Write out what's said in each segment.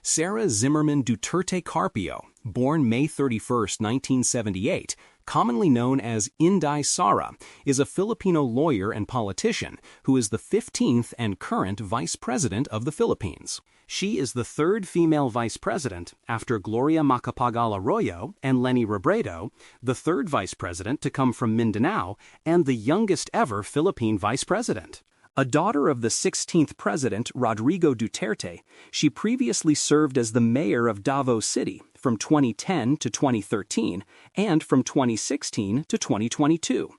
Sara Zimmerman Duterte-Carpio, born May 31, 1978, commonly known as Inday Sara, is a Filipino lawyer and politician who is the 15th and current Vice President of the Philippines. She is the third female Vice President after Gloria Macapagal Arroyo and Leni Robredo, the third Vice President to come from Mindanao, and the youngest ever Philippine Vice President. A daughter of the 16th President Rodrigo Duterte, she previously served as the mayor of Davao City from 2010 to 2013 and from 2016 to 2022.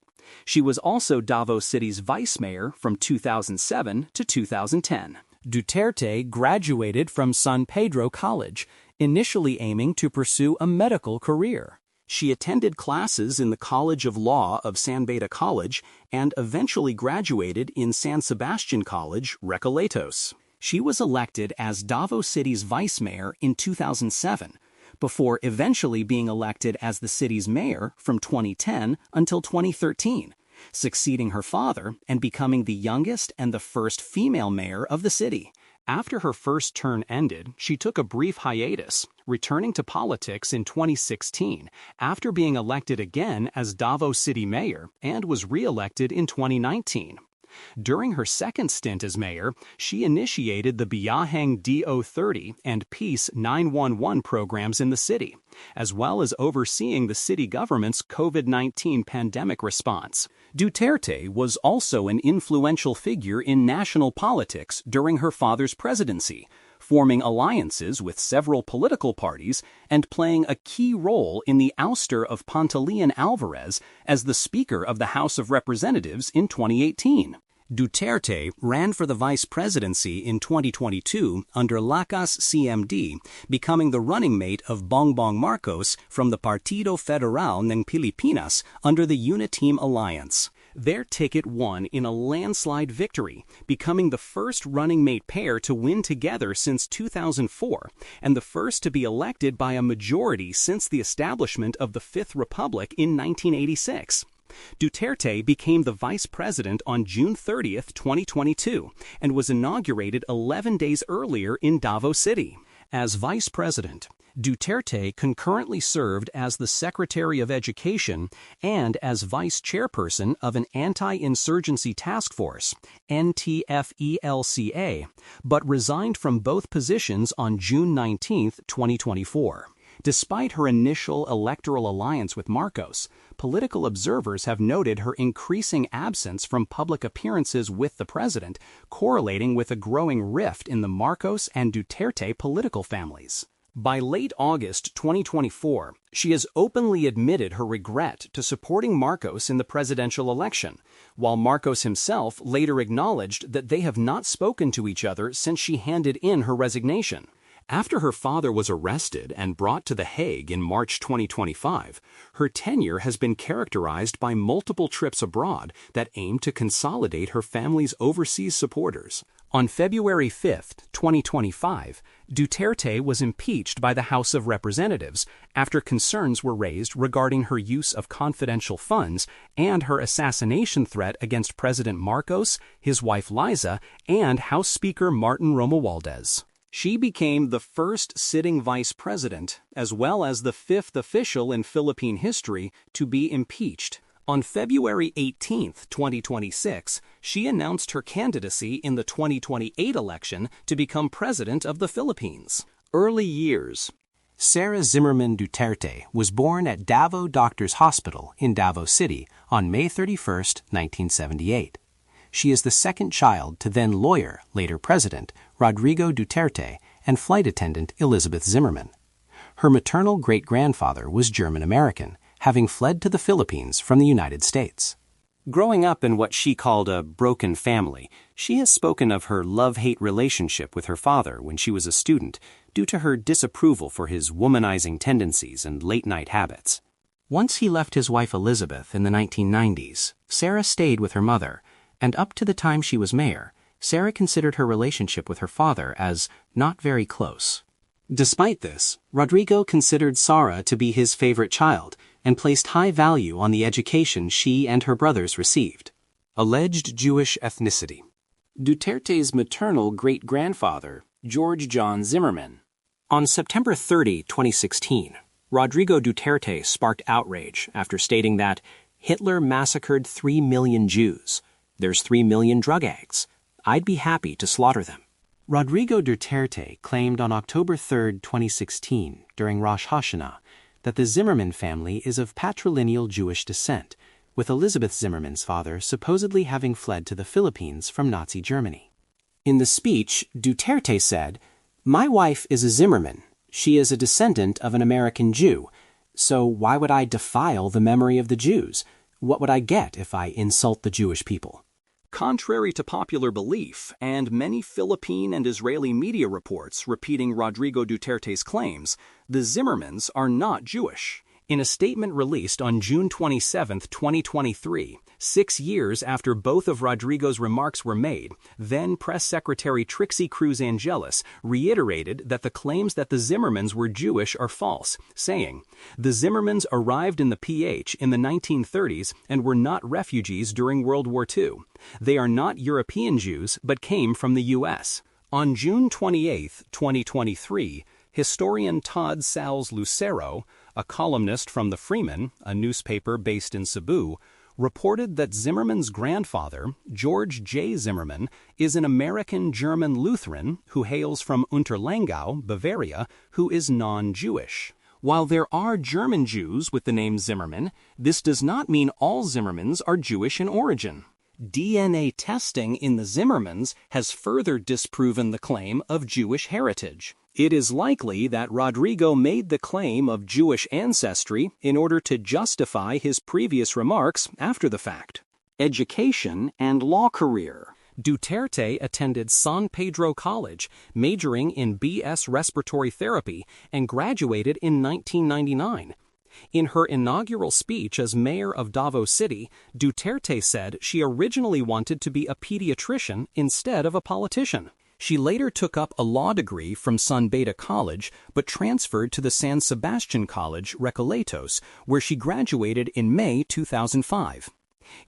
She was also Davao City's vice mayor from 2007 to 2010. Duterte graduated from San Pedro College, initially aiming to pursue a medical career. She attended classes in the College of Law of San Beda College and eventually graduated in San Sebastian College, Recoletos. She was elected as Davao City's vice mayor in 2007, before eventually being elected as the city's mayor from 2010 until 2013, succeeding her father and becoming the youngest and the first female mayor of the city. After her first term ended, she took a brief hiatus, returning to politics in 2016 after being elected again as Davao City mayor and was re-elected in 2019. During her second stint as mayor, she initiated the Biyaheng DO30 and Peace 911 programs in the city, as well as overseeing the city government's COVID-19 pandemic response. Duterte was also an influential figure in national politics during her father's presidency, forming alliances with several political parties and playing a key role in the ouster of Pantaleon Alvarez as the Speaker of the House of Representatives in 2018. Duterte ran for the vice presidency in 2022 under Lakas CMD, becoming the running mate of Bongbong Marcos from the Partido Federal ng Pilipinas under the Uniteam Alliance. Their ticket won in a landslide victory, becoming the first running mate pair to win together since 2004 and the first to be elected by a majority since the establishment of the Fifth Republic in 1986. Duterte became the vice president on June 30, 2022, and was inaugurated 11 days earlier in Davao City. As vice president, Duterte concurrently served as the Secretary of Education and as vice chairperson of an anti-insurgency task force, NTFELCA, but resigned from both positions on June 19, 2024. Despite her initial electoral alliance with Marcos, political observers have noted her increasing absence from public appearances with the president, correlating with a growing rift in the Marcos and Duterte political families. By late August 2024, she has openly admitted her regret to supporting Marcos in the presidential election, while Marcos himself later acknowledged that they have not spoken to each other since she handed in her resignation. After her father was arrested and brought to The Hague in March 2025, her tenure has been characterized by multiple trips abroad that aim to consolidate her family's overseas supporters. On February 5, 2025, Duterte was impeached by the House of Representatives after concerns were raised regarding her use of confidential funds and her assassination threat against President Marcos, his wife Liza, and House Speaker Martin Romualdez. She became the first sitting vice president, as well as the fifth official in Philippine history, to be impeached. On February 18, 2026, she announced her candidacy in the 2028 election to become president of the Philippines. Early years. Sara Zimmerman Duterte was born at Davao Doctors Hospital in Davao City on May 31, 1978. She is the second child to then lawyer, later president, Rodrigo Duterte, and flight attendant Elizabeth Zimmerman. Her maternal great-grandfather was German-American, having fled to the Philippines from the United States. Growing up in what she called a broken family, she has spoken of her love-hate relationship with her father when she was a student due to her disapproval for his womanizing tendencies and late-night habits. Once he left his wife Elizabeth in the 1990s, Sara stayed with her mother, and up to the time she was mayor, Sara considered her relationship with her father as not very close. Despite this, Rodrigo considered Sara to be his favorite child and placed high value on the education she and her brothers received. Alleged Jewish ethnicity. Duterte's maternal great-grandfather, George John Zimmerman. On September 30, 2016, Rodrigo Duterte sparked outrage after stating that Hitler massacred 3 million Jews. There's 3 million drug addicts. I'd be happy to slaughter them. Rodrigo Duterte claimed on October 3, 2016, during Rosh Hashanah, that the Zimmerman family is of patrilineal Jewish descent, with Elizabeth Zimmerman's father supposedly having fled to the Philippines from Nazi Germany. In the speech, Duterte said, "My wife is a Zimmerman. She is a descendant of an American Jew. So why would I defile the memory of the Jews? What would I get if I insult the Jewish people?" Contrary to popular belief, and many Philippine and Israeli media reports repeating Rodrigo Duterte's claims, the Zimmermans are not Jewish. In a statement released on June 27, 2023, 6 years after both of Rodrigo's remarks were made, then Press Secretary Trixie Cruz Angeles reiterated that the claims that the Zimmermans were Jewish are false, saying, "The Zimmermans arrived in the PH in the 1930s and were not refugees during World War II. They are not European Jews, but came from the U.S." On June 28, 2023, historian Todd Salles Lucero, a columnist from the Freeman, a newspaper based in Cebu, reported that Zimmerman's grandfather, George J. Zimmerman, is an American-German Lutheran who hails from Unterlangau, Bavaria, who is non-Jewish. While there are German Jews with the name Zimmerman, this does not mean all Zimmermans are Jewish in origin. DNA testing in the Zimmermans has further disproven the claim of Jewish heritage. It is likely that Rodrigo made the claim of Jewish ancestry in order to justify his previous remarks after the fact. Education and law career. Duterte attended San Pedro College, majoring in B.S. respiratory therapy, and graduated in 1999. In her inaugural speech as mayor of Davao City, Duterte said she originally wanted to be a pediatrician instead of a politician. She later took up a law degree from San Beda College, but transferred to the San Sebastian College, Recoletos, where she graduated in May 2005.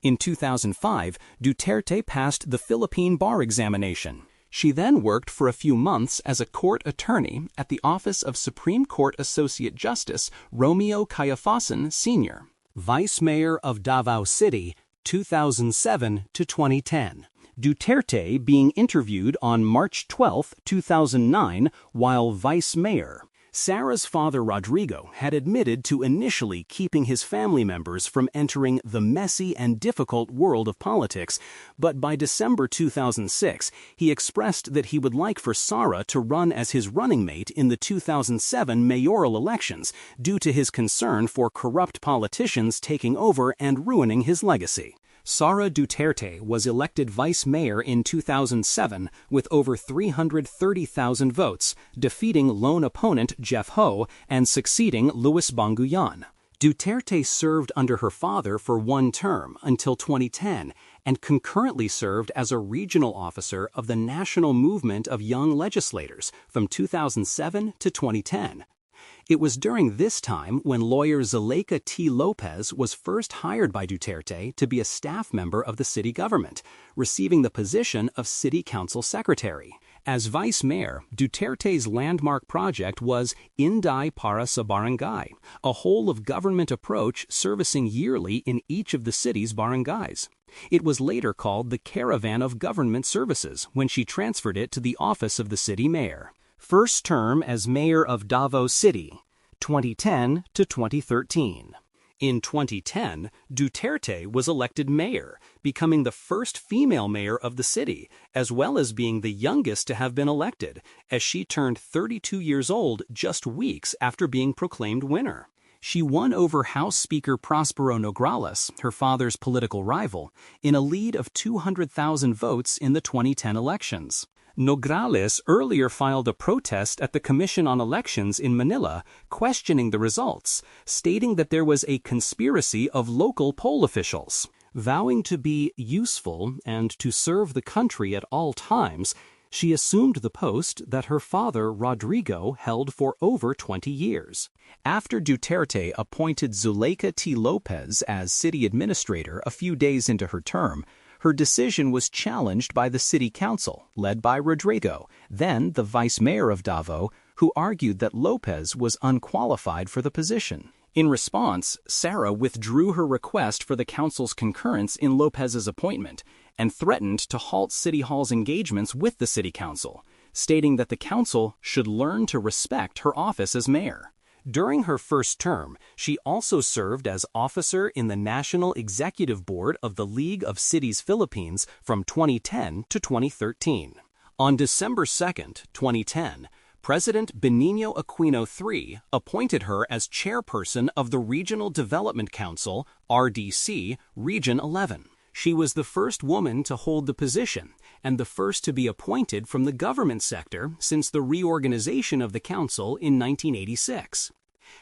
In 2005, Duterte passed the Philippine bar examination. She then worked for a few months as a court attorney at the Office of Supreme Court Associate Justice Romeo Cayafasan Sr., Vice Mayor of Davao City, 2007 to 2010. Duterte being interviewed on March 12, 2009, while Vice Mayor. Sara's father, Rodrigo, had admitted to initially keeping his family members from entering the messy and difficult world of politics, but by December 2006, he expressed that he would like for Sara to run as his running mate in the 2007 mayoral elections due to his concern for corrupt politicians taking over and ruining his legacy. Sara Duterte was elected vice mayor in 2007 with over 330,000 votes, defeating lone opponent Jeff Ho and succeeding Luis Banguyan. Duterte served under her father for one term until 2010 and concurrently served as a regional officer of the National Movement of Young Legislators from 2007 to 2010. It was during this time when lawyer Zuleika T. Lopez was first hired by Duterte to be a staff member of the city government, receiving the position of city council secretary. As vice mayor, Duterte's landmark project was Inday para sa Barangay, a whole-of-government approach servicing yearly in each of the city's barangays. It was later called the Caravan of Government Services when she transferred it to the office of the city mayor. First term as mayor of Davao City, 2010 to 2013. In 2010, Duterte was elected mayor, becoming the first female mayor of the city, as well as being the youngest to have been elected, as she turned 32 years old just weeks after being proclaimed winner. She won over House Speaker Prospero Nograles, her father's political rival, in a lead of 200,000 votes in the 2010 elections. Nograles earlier filed a protest at the Commission on Elections in Manila, questioning the results, stating that there was a conspiracy of local poll officials. Vowing to be useful and to serve the country at all times, she assumed the post that her father, Rodrigo, held for over 20 years. After Duterte appointed Zuleika T. Lopez as city administrator a few days into her term, her decision was challenged by the city council, led by Rodrigo, then the vice mayor of Davao, who argued that Lopez was unqualified for the position. In response, Sara withdrew her request for the council's concurrence in Lopez's appointment and threatened to halt City Hall's engagements with the City Council, stating that the council should learn to respect her office as mayor. During her first term, she also served as officer in the National Executive Board of the League of Cities Philippines from 2010 to 2013. On December 2, 2010, President Benigno Aquino III appointed her as chairperson of the Regional Development Council, RDC, Region 11. She was the first woman to hold the position and the first to be appointed from the government sector since the reorganization of the council in 1986.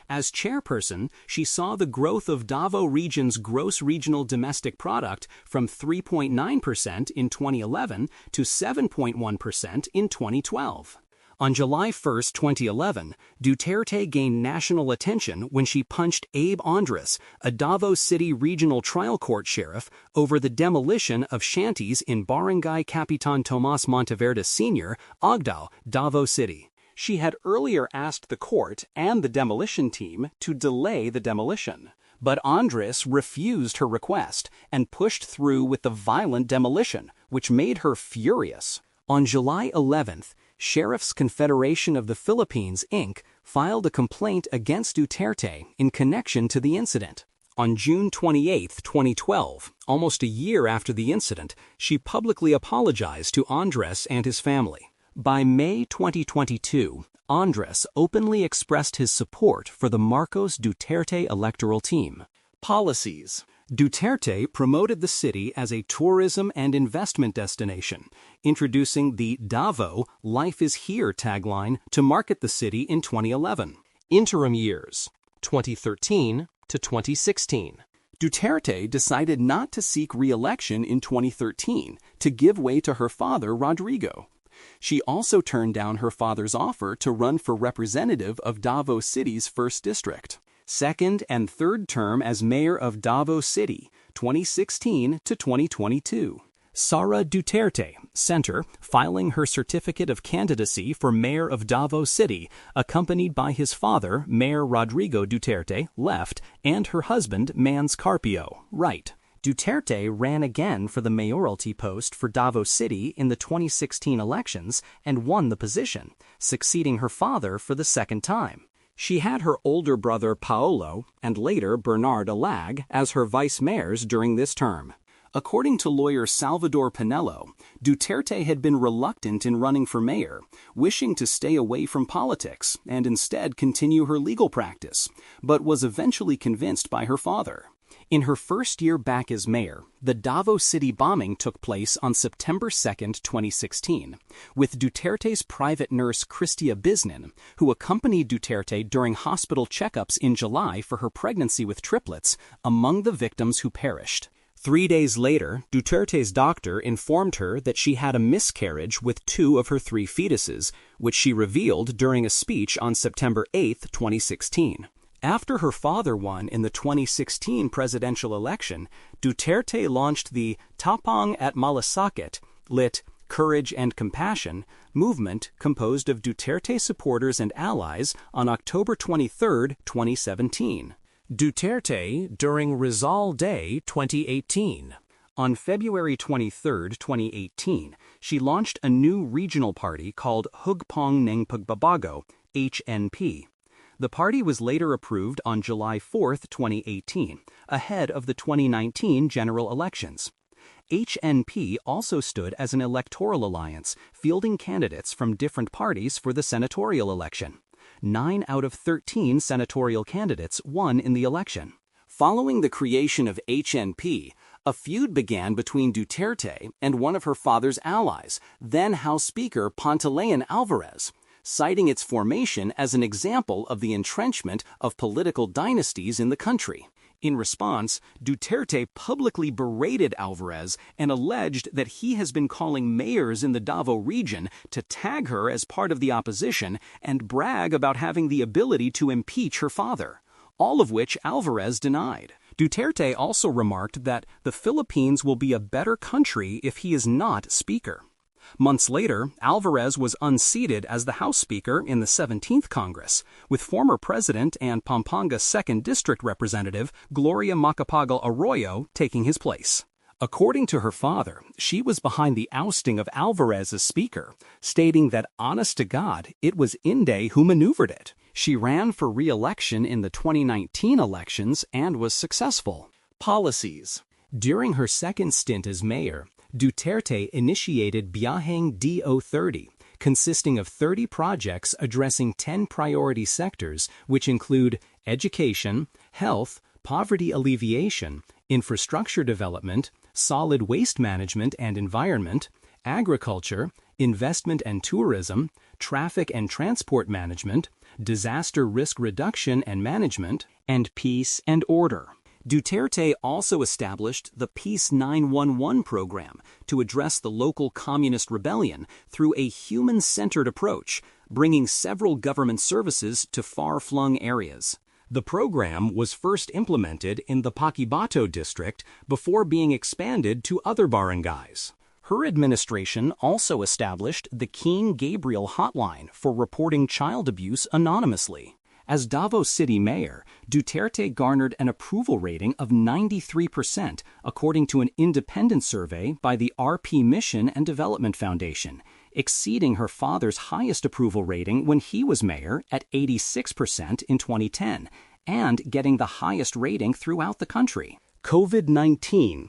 As chairperson, she saw the growth of Davao Region's gross regional domestic product from 3.9% in 2011 to 7.1% in 2012. On July 1, 2011, Duterte gained national attention when she punched Abe Andres, a Davao City regional trial court sheriff, over the demolition of shanties in Barangay Capitan Tomas Monteverde Sr., Agdao, Davao City. She had earlier asked the court and the demolition team to delay the demolition, but Andres refused her request and pushed through with the violent demolition, which made her furious. On July 11th, Sheriff's Confederation of the Philippines, Inc. filed a complaint against Duterte in connection to the incident. On June 28, 2012, almost a year after the incident, she publicly apologized to Andres and his family. By May 2022, Andres openly expressed his support for the Marcos Duterte electoral team. Policies. Duterte promoted the city as a tourism and investment destination, introducing the Davao Life is Here tagline to market the city in 2011. Interim years, 2013 to 2016. Duterte decided not to seek re-election in 2013 to give way to her father, Rodrigo. She also turned down her father's offer to run for representative of Davao City's 1st District. Second and third term as mayor of Davao City, 2016 to 2022. Sara Duterte, Center, filing her certificate of candidacy for mayor of Davao City, accompanied by his father, Mayor Rodrigo Duterte, left, and her husband, Mans Carpio, right. Duterte ran again for the mayoralty post for Davao City in the 2016 elections and won the position, succeeding her father for the second time. She had her older brother Paolo and later Bernard Alag as her vice mayors during this term. According to lawyer Salvador Pinello, Duterte had been reluctant in running for mayor, wishing to stay away from politics and instead continue her legal practice, but was eventually convinced by her father. In her first year back as mayor, the Davao City bombing took place on September 2, 2016, with Duterte's private nurse Cristia Bisnan, who accompanied Duterte during hospital checkups in July for her pregnancy with triplets, among the victims who perished. 3 days later, Duterte's doctor informed her that she had a miscarriage with 2 of her 3 fetuses, which she revealed during a speech on September 8, 2016. After her father won in the 2016 presidential election, Duterte launched the Tapang at Malasakit, lit Courage and Compassion, movement composed of Duterte supporters and allies on October 23, 2017. Duterte during Rizal Day 2018. On February 23, 2018, she launched a new regional party called Hugpong ng Pagbabago, HNP. The party was later approved on July 4, 2018, ahead of the 2019 general elections. HNP also stood as an electoral alliance, fielding candidates from different parties for the senatorial election. 9 out of 13 senatorial candidates won in the election. Following the creation of HNP, a feud began between Duterte and one of her father's allies, then House Speaker Pantaleon Alvarez, citing its formation as an example of the entrenchment of political dynasties in the country. In response, Duterte publicly berated Alvarez and alleged that he has been calling mayors in the Davao region to tag her as part of the opposition and brag about having the ability to impeach her father, all of which Alvarez denied. Duterte also remarked that the Philippines will be a better country if he is not speaker. Months later, Alvarez was unseated as the House Speaker in the 17th Congress, with former President and Pampanga 2nd District Representative Gloria Macapagal Arroyo taking his place. According to her father, she was behind the ousting of Alvarez as Speaker, stating that, honest to God, it was Inday who maneuvered it. She ran for re-election in the 2019 elections and was successful. Policies. During her second stint as mayor, Duterte initiated Biyaheng DO30, consisting of 30 projects addressing 10 priority sectors, which include education, health, poverty alleviation, infrastructure development, solid waste management and environment, agriculture, investment and tourism, traffic and transport management, disaster risk reduction and management, and peace and order. Duterte also established the Peace 911 program to address the local communist rebellion through a human-centered approach, bringing several government services to far-flung areas. The program was first implemented in the Paquibato district before being expanded to other barangays. Her administration also established the King Gabriel Hotline for reporting child abuse anonymously. As Davao City mayor, Duterte garnered an approval rating of 93%, according to an independent survey by the RP Mission and Development Foundation, exceeding her father's highest approval rating when he was mayor at 86% in 2010, and getting the highest rating throughout the country. COVID-19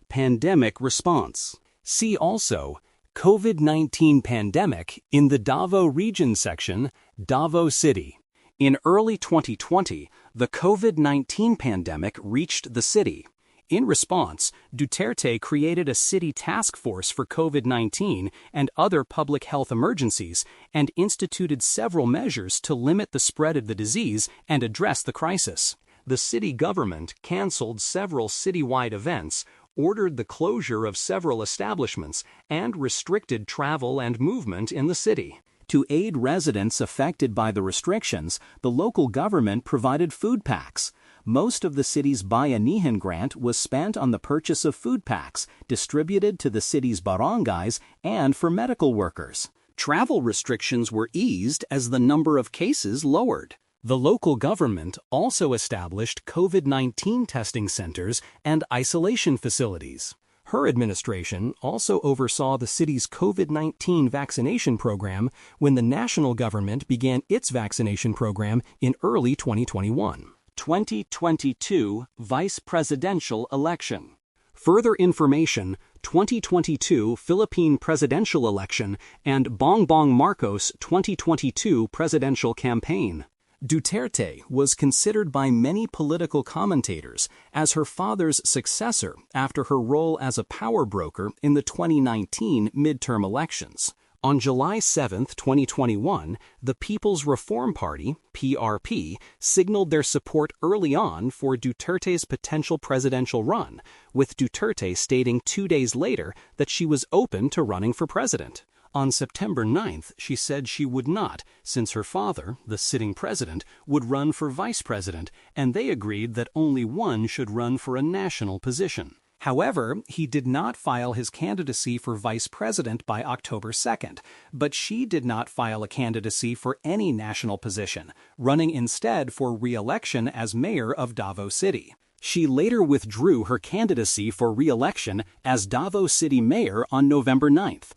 Pandemic Response. See also COVID-19 Pandemic in the Davao Region section, Davao City. In early 2020, the COVID-19 pandemic reached the city. In response, Duterte created a city task force for COVID-19 and other public health emergencies and instituted several measures to limit the spread of the disease and address the crisis. The city government canceled several citywide events, ordered the closure of several establishments, and restricted travel and movement in the city. To aid residents affected by the restrictions, the local government provided food packs. Most of the city's Bayanihan grant was spent on the purchase of food packs, distributed to the city's barangays and for medical workers. Travel restrictions were eased as the number of cases lowered. The local government also established COVID-19 testing centers and isolation facilities. Her administration also oversaw the city's COVID-19 vaccination program when the national government began its vaccination program in early 2021. 2022 Vice Presidential Election. Further information, 2022 Philippine Presidential Election and Bongbong Marcos 2022 Presidential Campaign. Duterte was considered by many political commentators as her father's successor after her role as a power broker in the 2019 midterm elections. On July 7, 2021, the People's Reform Party, PRP, signaled their support early on for Duterte's potential presidential run, with Duterte stating 2 days later that she was open to running for president. On September 9th, she said she would not, since her father, the sitting president, would run for vice president, and they agreed that only one should run for a national position. However, he did not file his candidacy for vice president by October 2nd, but she did not file a candidacy for any national position, running instead for re-election as mayor of Davao City. She later withdrew her candidacy for re-election as Davao City mayor on November 9th.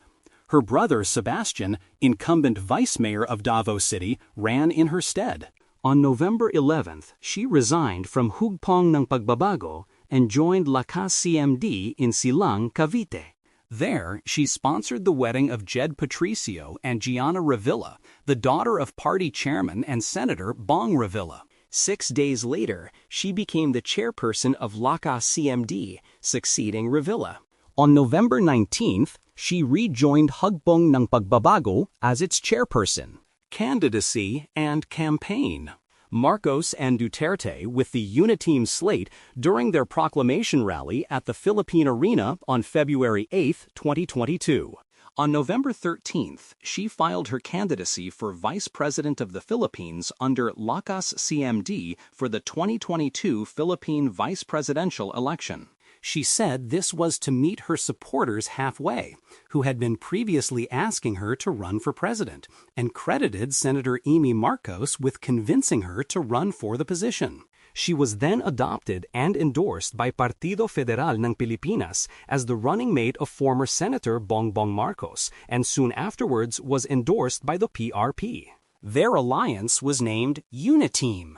Her brother Sebastian, incumbent vice mayor of Davao City, ran in her stead. On November 11th, she resigned from Hugpong ng Pagbabago and joined Lakas CMD in Silang, Cavite. There, she sponsored the wedding of Jed Patricio and Gianna Revilla, the daughter of party chairman and Senator Bong Revilla. 6 days later, she became the chairperson of Lakas CMD, succeeding Revilla. On November 19th, she rejoined Hugpong ng Pagbabago as its chairperson. Candidacy and campaign. Marcos and Duterte with the Uniteam slate during their proclamation rally at the Philippine Arena on February 8, 2022. On November 13th, she filed her candidacy for Vice President of the Philippines under Lakas CMD for the 2022 Philippine Vice Presidential election. She said this was to meet her supporters halfway, who had been previously asking her to run for president, and credited Senator Amy Marcos with convincing her to run for the position. She was then adopted and endorsed by Partido Federal ng Pilipinas as the running mate of former Senator Bongbong Marcos, and soon afterwards was endorsed by the PRP. Their alliance was named Uniteam.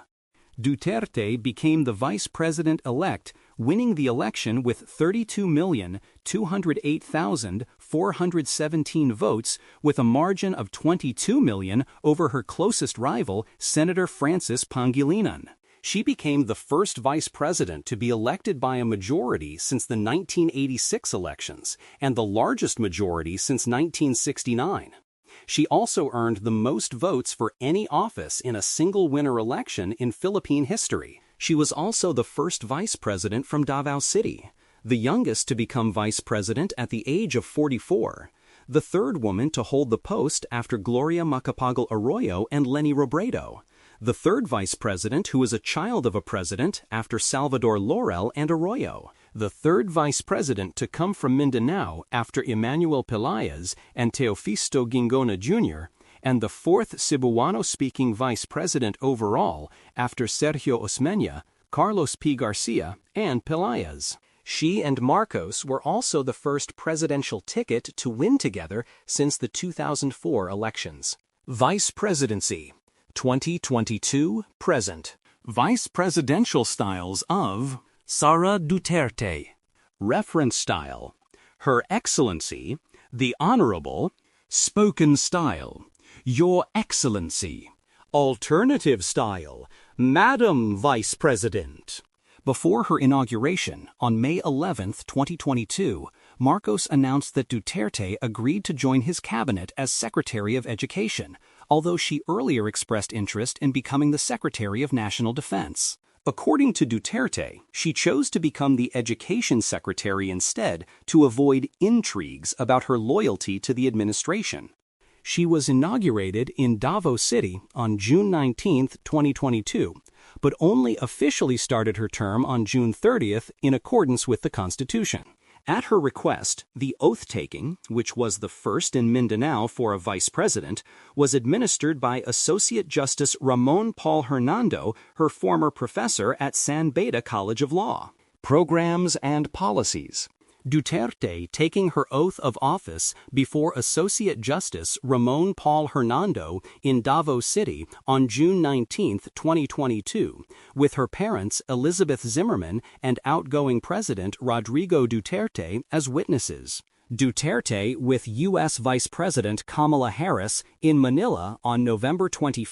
Duterte became the vice president-elect, winning the election with 32,208,417 votes, with a margin of 22 million over her closest rival, Senator Francis Pangilinan. She became the first vice president to be elected by a majority since the 1986 elections, and the largest majority since 1969. She also earned the most votes for any office in a single winner election in Philippine history. She was also the first vice president from Davao City, the youngest to become vice president at the age of 44, the third woman to hold the post after Gloria Macapagal Arroyo and Leni Robredo, the third vice president who was a child of a president after Salvador Laurel and Arroyo, the third vice president to come from Mindanao after Emmanuel Pelayas and Teofisto Gingona Jr., and the fourth Cebuano-speaking vice president overall after Sergio Osmeña, Carlos P. Garcia, and Pelayas. She and Marcos were also the first presidential ticket to win together since the 2004 elections. Vice Presidency 2022 present. Vice Presidential styles of Sara Duterte. Reference style: Her Excellency, the Honorable. Spoken style: Your Excellency. Alternative style: Madam Vice President. Before her inauguration, on May 11, 2022, Marcos announced that Duterte agreed to join his cabinet as Secretary of Education, although she earlier expressed interest in becoming the Secretary of National Defense. According to Duterte, she chose to become the Education Secretary instead to avoid intrigues about her loyalty to the administration. She was inaugurated in Davao City on June 19, 2022, but only officially started her term on June 30th in accordance with the Constitution. At her request, the oath-taking, which was the first in Mindanao for a vice president, was administered by Associate Justice Ramon Paul Hernando, her former professor at San Beda College of Law. Programs and policies. Duterte taking her oath of office before Associate Justice Ramon Paul Hernando in Davao City on June 19, 2022, with her parents Elizabeth Zimmerman and outgoing President Rodrigo Duterte as witnesses. Duterte with U.S. Vice President Kamala Harris in Manila on November 21,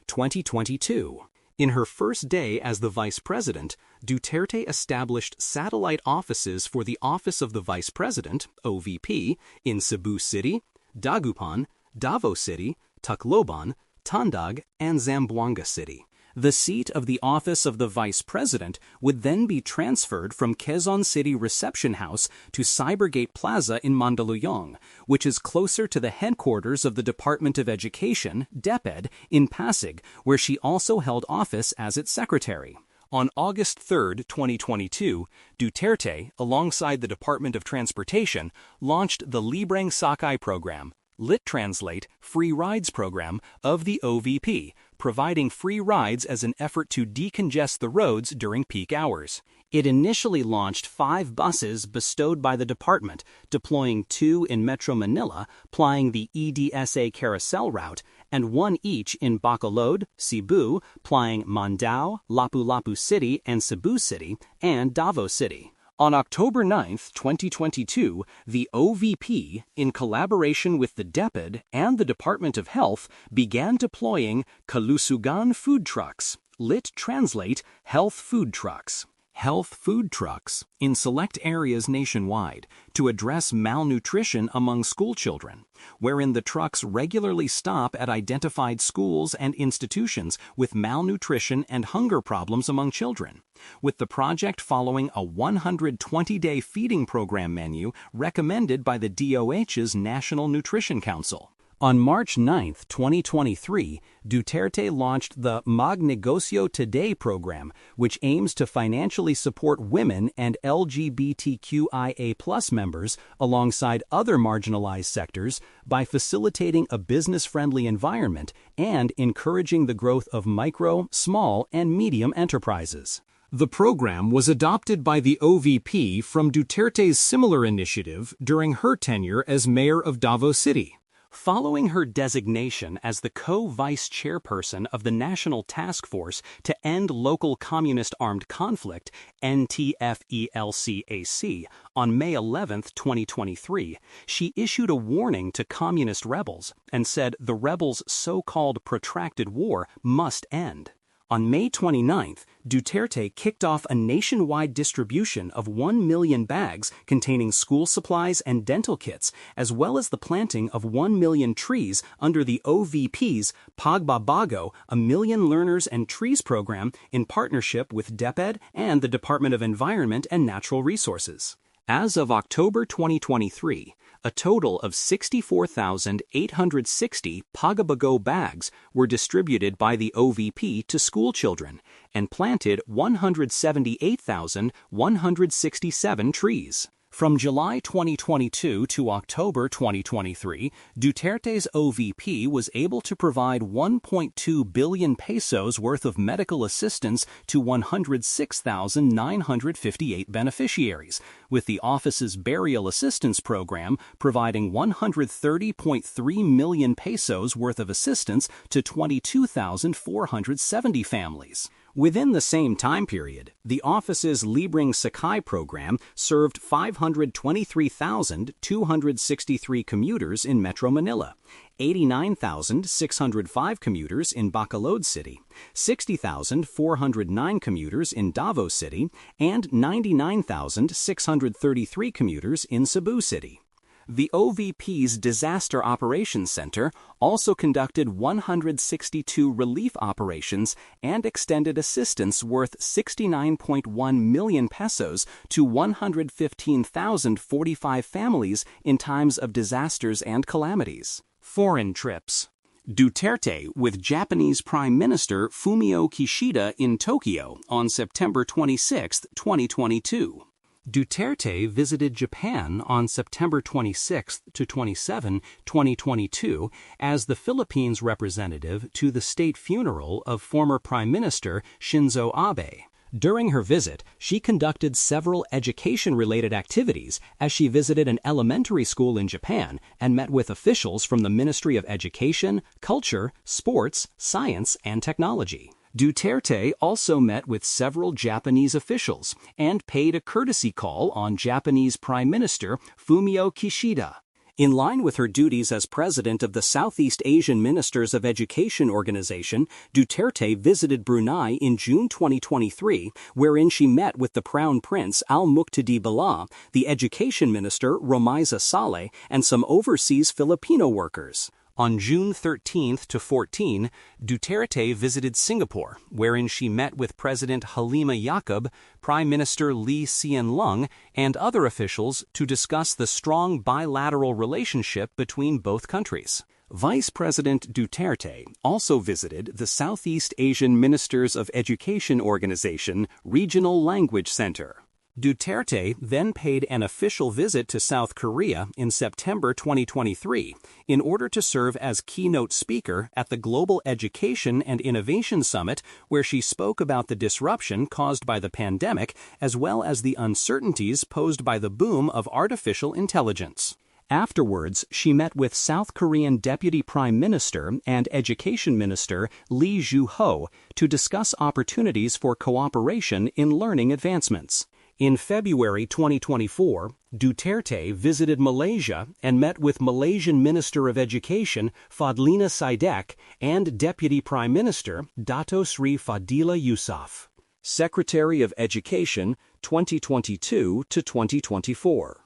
2022. In her first day as the vice president, Duterte established satellite offices for the Office of the Vice President, OVP, in Cebu City, Dagupan, Davao City, Tacloban, Tandag, and Zamboanga City. The seat of the Office of the Vice President would then be transferred from Quezon City Reception House to Cybergate Plaza in Mandaluyong, which is closer to the headquarters of the Department of Education, DepEd, in Pasig, where she also held office as its secretary. On August 3, 2022, Duterte, alongside the Department of Transportation, launched the Libreng Sakay program, Lit Translate Free Rides program of the OVP, providing free rides as an effort to decongest the roads during peak hours. It initially launched 5 buses bestowed by the department, deploying 2 in Metro Manila, plying the EDSA Carousel route, and 1 each in Bacolod, Cebu, plying Mandaue, Lapu-Lapu City and Cebu City, and Davao City. On October 9, 2022, the OVP, in collaboration with the DepEd and the Department of Health, began deploying Kalusugan food trucks, Lit Translate Health food trucks. Health food trucks in select areas nationwide to address malnutrition among schoolchildren, wherein the trucks regularly stop at identified schools and institutions with malnutrition and hunger problems among children, with the project following a 120-day feeding program menu recommended by the DOH's National Nutrition Council. On March 9, 2023, Duterte launched the Mag Negosyo Today program, which aims to financially support women and LGBTQIA+ members alongside other marginalized sectors by facilitating a business-friendly environment and encouraging the growth of micro, small, and medium enterprises. The program was adopted by the OVP from Duterte's similar initiative during her tenure as mayor of Davao City. Following her designation as the co-vice chairperson of the National Task Force to End Local Communist Armed Conflict, NTFELCAC, on May 11, 2023, she issued a warning to communist rebels and said the rebels' so-called protracted war must end. On May 29th, Duterte kicked off a nationwide distribution of 1 million bags containing school supplies and dental kits, as well as the planting of 1 million trees under the OVP's Pagbabago, a Million Learners and Trees program in partnership with DepEd and the Department of Environment and Natural Resources. As of October 2023, a total of 64,860 Pagbabago bags were distributed by the OVP to school children and planted 178,167 trees. From July 2022 to October 2023, Duterte's OVP was able to provide 1.2 billion pesos worth of medical assistance to 106,958 beneficiaries, with the office's burial assistance program providing 130.3 million pesos worth of assistance to 22,470 families. Within the same time period, the office's Libreng Sakay program served 523,263 commuters in Metro Manila, 89,605 commuters in Bacolod City, 60,409 commuters in Davao City, and 99,633 commuters in Cebu City. The OVP's Disaster Operations Center also conducted 162 relief operations and extended assistance worth 69.1 million pesos to 115,045 families in times of disasters and calamities. Foreign trips. Duterte with Japanese Prime Minister Fumio Kishida in Tokyo on September 26, 2022. Duterte visited Japan on September 26 to 27, 2022, as the Philippines' representative to the state funeral of former Prime Minister Shinzo Abe. During her visit, she conducted several education-related activities as she visited an elementary school in Japan and met with officials from the Ministry of Education, Culture, Sports, Science, and Technology. Duterte also met with several Japanese officials and paid a courtesy call on Japanese Prime Minister Fumio Kishida. In line with her duties as president of the Southeast Asian Ministers of Education Organization, Duterte visited Brunei in June 2023, wherein she met with the Crown Prince Al Muqtadi Billah, the Education Minister Romaiza Saleh, and some overseas Filipino workers. On June 13 to 14, Duterte visited Singapore, wherein she met with President Halima Yacob, Prime Minister Lee Hsien Loong, and other officials to discuss the strong bilateral relationship between both countries. Vice President Duterte also visited the Southeast Asian Ministers of Education Organization Regional Language Center. Duterte then paid an official visit to South Korea in September 2023 in order to serve as keynote speaker at the Global Education and Innovation Summit, where she spoke about the disruption caused by the pandemic as well as the uncertainties posed by the boom of artificial intelligence. Afterwards, she met with South Korean Deputy Prime Minister and Education Minister Lee Joo-ho to discuss opportunities for cooperation in learning advancements. In February 2024, Duterte visited Malaysia and met with Malaysian Minister of Education Fadlina Sidek and Deputy Prime Minister Dato Sri Fadila Yusof. Secretary of Education 2022 to 2024.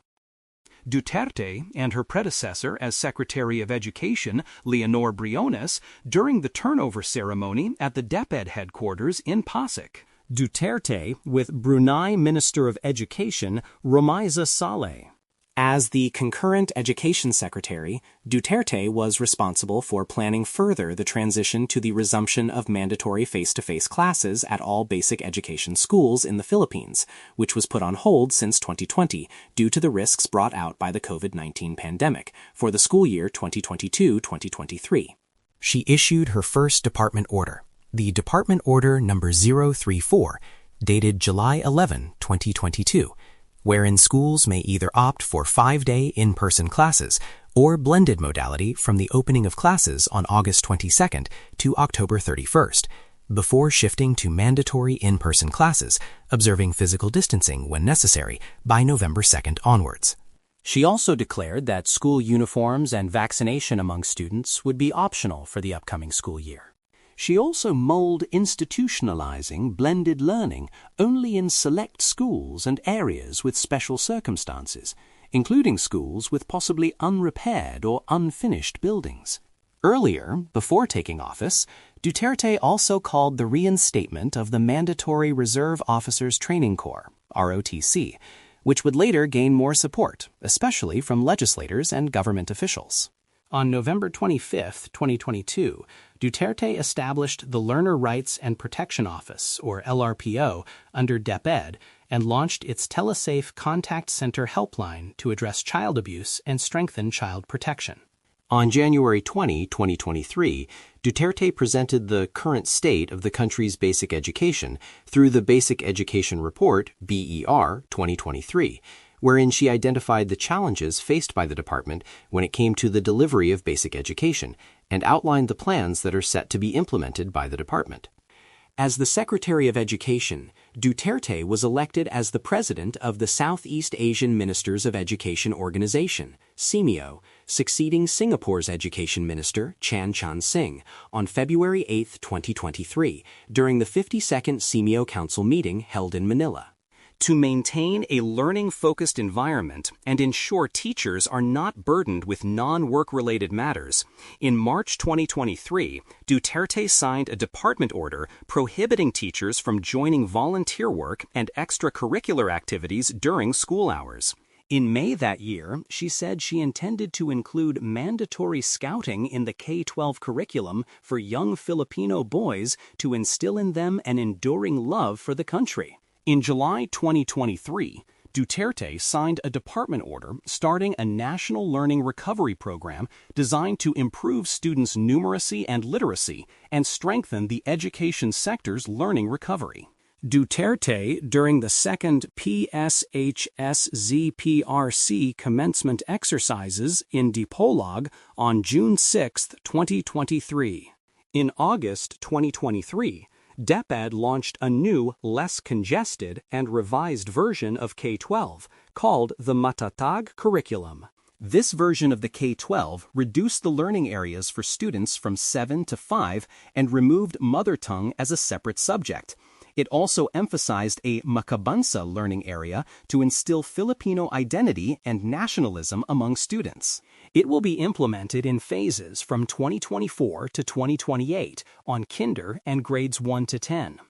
Duterte and her predecessor as Secretary of Education, Leonor Briones, during the turnover ceremony at the DepEd headquarters in Pasig. Duterte with Brunei Minister of Education Romaiza Saleh. As the concurrent education secretary, Duterte was responsible for planning further the transition to the resumption of mandatory face-to-face classes at all basic education schools in the Philippines, which was put on hold since 2020 due to the risks brought out by the COVID-19 pandemic for the school year 2022-2023. She issued her first department order, the Department Order Number 034, dated July 11, 2022, wherein schools may either opt for 5-day in-person classes or blended modality from the opening of classes on August 22nd to October 31st, before shifting to mandatory in-person classes, observing physical distancing when necessary by November 2nd onwards. She also declared that school uniforms and vaccination among students would be optional for the upcoming school year. She also mulled institutionalizing blended learning only in select schools and areas with special circumstances, including schools with possibly unrepaired or unfinished buildings. Earlier, before taking office, Duterte also called the reinstatement of the Mandatory Reserve Officers Training Corps, ROTC, which would later gain more support, especially from legislators and government officials. On November 25, 2022, Duterte established the Learner Rights and Protection Office, or LRPO, under DepEd and launched its Telesafe Contact Center helpline to address child abuse and strengthen child protection. On January 20, 2023, Duterte presented the current state of the country's basic education through the Basic Education Report, BER, 2023, wherein she identified the challenges faced by the department when it came to the delivery of basic education and outlined the plans that are set to be implemented by the department. As the Secretary of Education, Duterte was elected as the president of the Southeast Asian Ministers of Education Organization, SEMIO, succeeding Singapore's Education Minister, Chan Chun-sing, on February 8, 2023, during the 52nd SEMIO Council meeting held in Manila. To maintain a learning-focused environment and ensure teachers are not burdened with non-work-related matters, in March 2023, Duterte signed a department order prohibiting teachers from joining volunteer work and extracurricular activities during school hours. In May that year, she said she intended to include mandatory scouting in the K-12 curriculum for young Filipino boys to instill in them an enduring love for the country. In July 2023, Duterte signed a department order starting a national learning recovery program designed to improve students' numeracy and literacy and strengthen the education sector's learning recovery. Duterte, during the second PSHSZPRC commencement exercises in Dipolog on June 6, 2023. In August 2023, DepEd launched a new, less congested, and revised version of K-12 called the Matatag curriculum. This version of the K-12 reduced the learning areas for students from 7 to 5 and removed mother tongue as a separate subject. It also emphasized a Macapagal learning area to instill Filipino identity and nationalism among students. It will be implemented in phases from 2024 to 2028 on kinder and grades 1 to 10.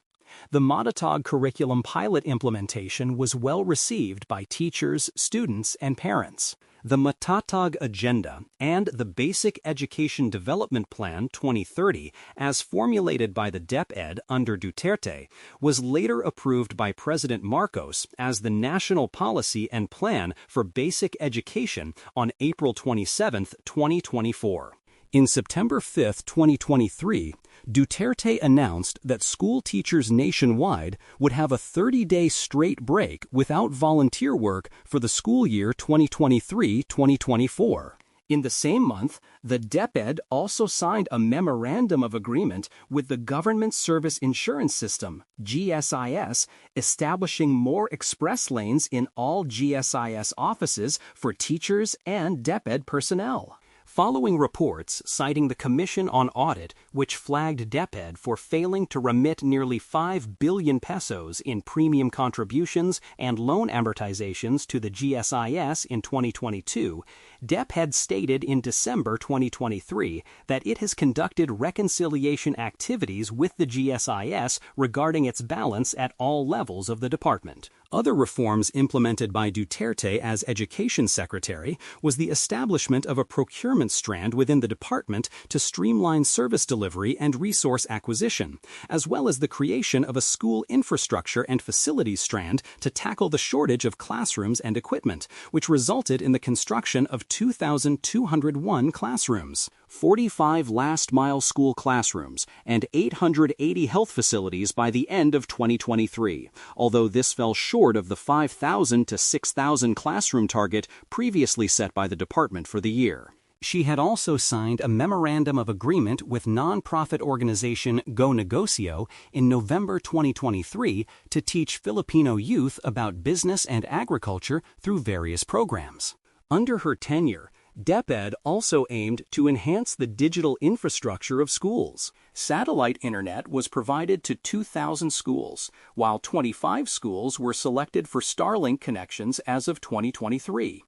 The Matatag curriculum pilot implementation was well received by teachers, students, and parents. The Matatag Agenda and the Basic Education Development Plan 2030, as formulated by the DepEd under Duterte, was later approved by President Marcos as the National Policy and Plan for Basic Education on April 27, 2024. In September 5, 2023, Duterte announced that school teachers nationwide would have a 30-day straight break without volunteer work for the school year 2023-2024. In the same month, the DepEd also signed a memorandum of agreement with the Government Service Insurance System, GSIS, establishing more express lanes in all GSIS offices for teachers and DepEd personnel. Following reports citing the Commission on Audit, which flagged DepEd for failing to remit nearly 5 billion pesos in premium contributions and loan amortizations to the GSIS in 2022, DepEd stated in December 2023 that it has conducted reconciliation activities with the GSIS regarding its balance at all levels of the department. Other reforms implemented by Duterte as Education Secretary was the establishment of a procurement strand within the department to streamline service delivery and resource acquisition, as well as the creation of a school infrastructure and facilities strand to tackle the shortage of classrooms and equipment, which resulted in the construction of 2,201 classrooms, 45 last-mile school classrooms, and 880 health facilities by the end of 2023, although this fell short of the 5,000 to 6,000 classroom target previously set by the department for the year. She had also signed a memorandum of agreement with nonprofit organization Go Negocio in November 2023 to teach Filipino youth about business and agriculture through various programs. Under her tenure, DepEd also aimed to enhance the digital infrastructure of schools. Satellite internet was provided to 2,000 schools, while 25 schools were selected for Starlink connections as of 2023.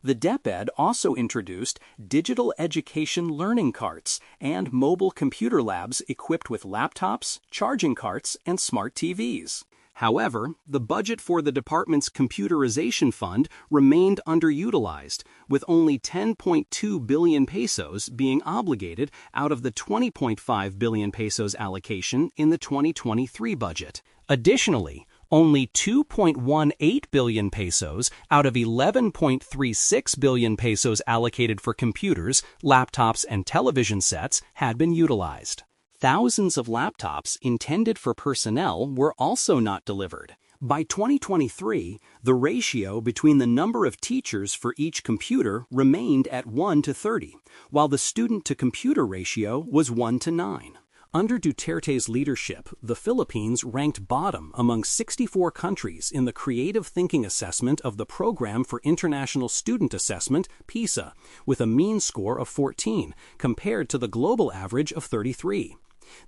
The DepEd also introduced digital education learning carts and mobile computer labs equipped with laptops, charging carts, and smart TVs. However, the budget for the department's computerization fund remained underutilized, with only 10.2 billion pesos being obligated out of the 20.5 billion pesos allocation in the 2023 budget. Additionally, only 2.18 billion pesos out of 11.36 billion pesos allocated for computers, laptops, and television sets had been utilized. Thousands of laptops intended for personnel were also not delivered. By 2023, the ratio between the number of teachers for each computer remained at 1 to 30, while the student-to-computer ratio was 1 to 9. Under Duterte's leadership, the Philippines ranked bottom among 64 countries in the Creative Thinking Assessment of the Program for International Student Assessment, PISA, with a mean score of 14, compared to the global average of 33.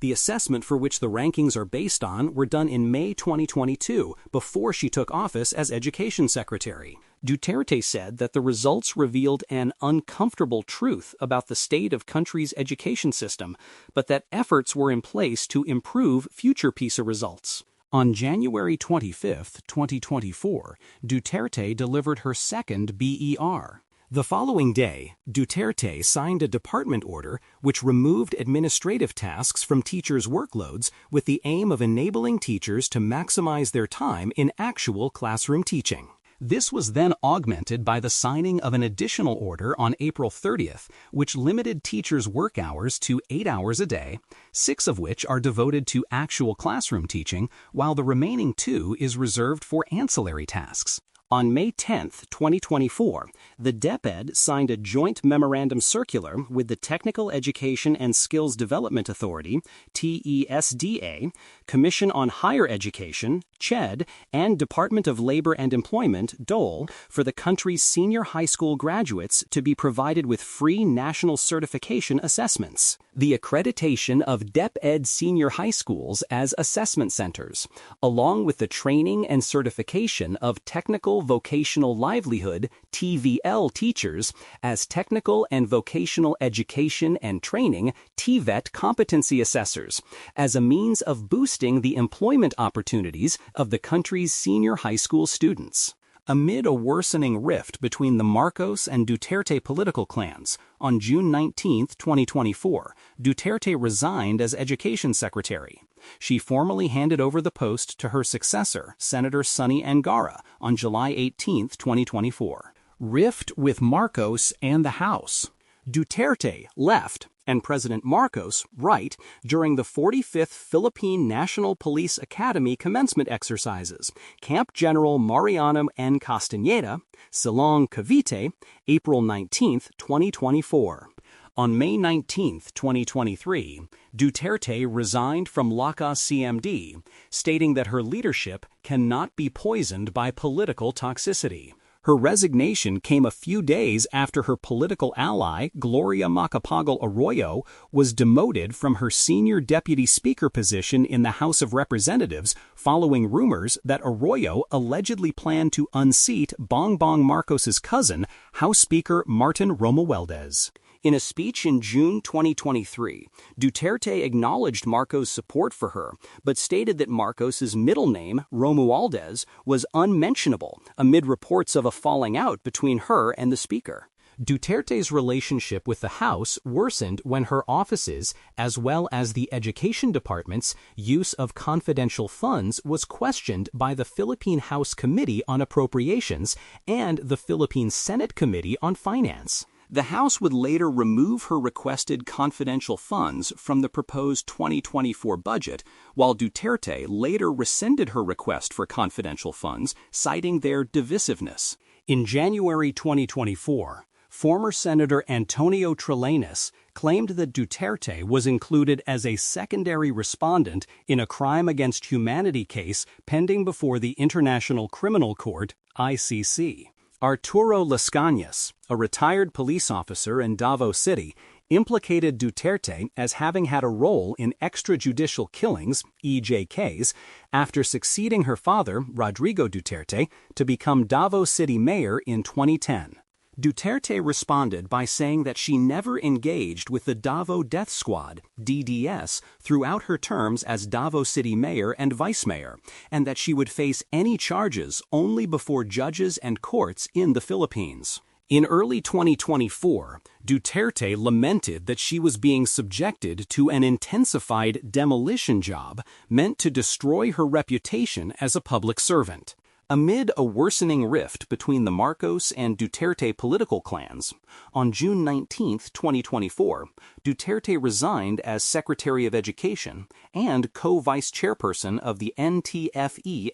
The assessment for which the rankings are based on were done in May 2022, before she took office as Education Secretary. Duterte said that the results revealed an uncomfortable truth about the state of country's education system, but that efforts were in place to improve future PISA results. On January 25, 2024, Duterte delivered her second BER. The following day, Duterte signed a department order which removed administrative tasks from teachers' workloads with the aim of enabling teachers to maximize their time in actual classroom teaching. This was then augmented by the signing of an additional order on April 30th, which limited teachers' work hours to 8 hours a day, 6 of which are devoted to actual classroom teaching, while the remaining 2 is reserved for ancillary tasks. On May 10, 2024, the DepEd signed a joint memorandum circular with the Technical Education and Skills Development Authority, TESDA, Commission on Higher Education, CHED, and Department of Labor and Employment, DOLE, for the country's senior high school graduates to be provided with free national certification assessments. The accreditation of DepEd senior high schools as assessment centers, along with the training and certification of technical vocational livelihood TVL teachers as technical and vocational education and training TVET competency assessors, as a means of boosting the employment opportunities of the country's senior high school students. Amid a worsening rift between the Marcos and Duterte political clans, on June 19, 2024, Duterte resigned as Education Secretary. She formally handed over the post to her successor, Senator Sonny Angara, on July 18, 2024. Rift with Marcos and the House. Duterte left and President Marcos right during the 45th Philippine National Police Academy commencement exercises, Camp General Mariano N. Castañeda, Silong, Cavite, April 19, 2024. On May 19, 2023, Duterte resigned from Lakas CMD, stating that her leadership cannot be poisoned by political toxicity. Her resignation came a few days after her political ally, Gloria Macapagal Arroyo, was demoted from her senior deputy speaker position in the House of Representatives following rumors that Arroyo allegedly planned to unseat Bongbong Marcos's cousin, House Speaker Martin Romualdez. In a speech in June 2023, Duterte acknowledged Marcos' support for her, but stated that Marcos' middle name, Romualdez, was unmentionable amid reports of a falling out between her and the speaker. Duterte's relationship with the House worsened when her office's, as well as the Education Department's, use of confidential funds was questioned by the Philippine House Committee on Appropriations and the Philippine Senate Committee on Finance. The House would later remove her requested confidential funds from the proposed 2024 budget, while Duterte later rescinded her request for confidential funds, citing their divisiveness. In January 2024, former Senator Antonio Trillanes claimed that Duterte was included as a secondary respondent in a crime against humanity case pending before the International Criminal Court, ICC. Arturo Lascañas, a retired police officer in Davao City, implicated Duterte as having had a role in extrajudicial killings, EJKs, after succeeding her father, Rodrigo Duterte, to become Davao City mayor in 2010. Duterte responded by saying that she never engaged with the Davao Death Squad, DDS, throughout her terms as Davao City mayor and vice mayor, and that she would face any charges only before judges and courts in the Philippines. In early 2024, Duterte lamented that she was being subjected to an intensified demolition job meant to destroy her reputation as a public servant. Amid a worsening rift between the Marcos and Duterte political clans, on June 19, 2024, Duterte resigned as Secretary of Education and co-vice chairperson of the NTFE-LCAC.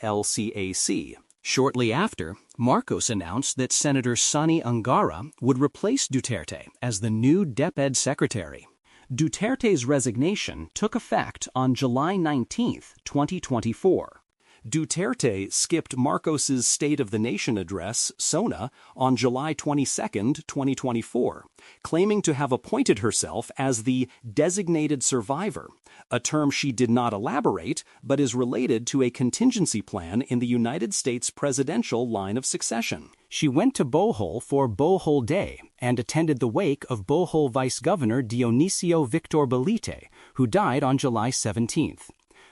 Shortly after, Marcos announced that Senator Sonny Angara would replace Duterte as the new DepEd secretary. Duterte's resignation took effect on July 19, 2024. Duterte skipped Marcos's State of the Nation address, SONA, on July 22, 2024, claiming to have appointed herself as the designated survivor, a term she did not elaborate but is related to a contingency plan in the United States presidential line of succession. She went to Bohol for Bohol Day and attended the wake of Bohol Vice Governor Dionisio Victor Belite, who died on July 17th.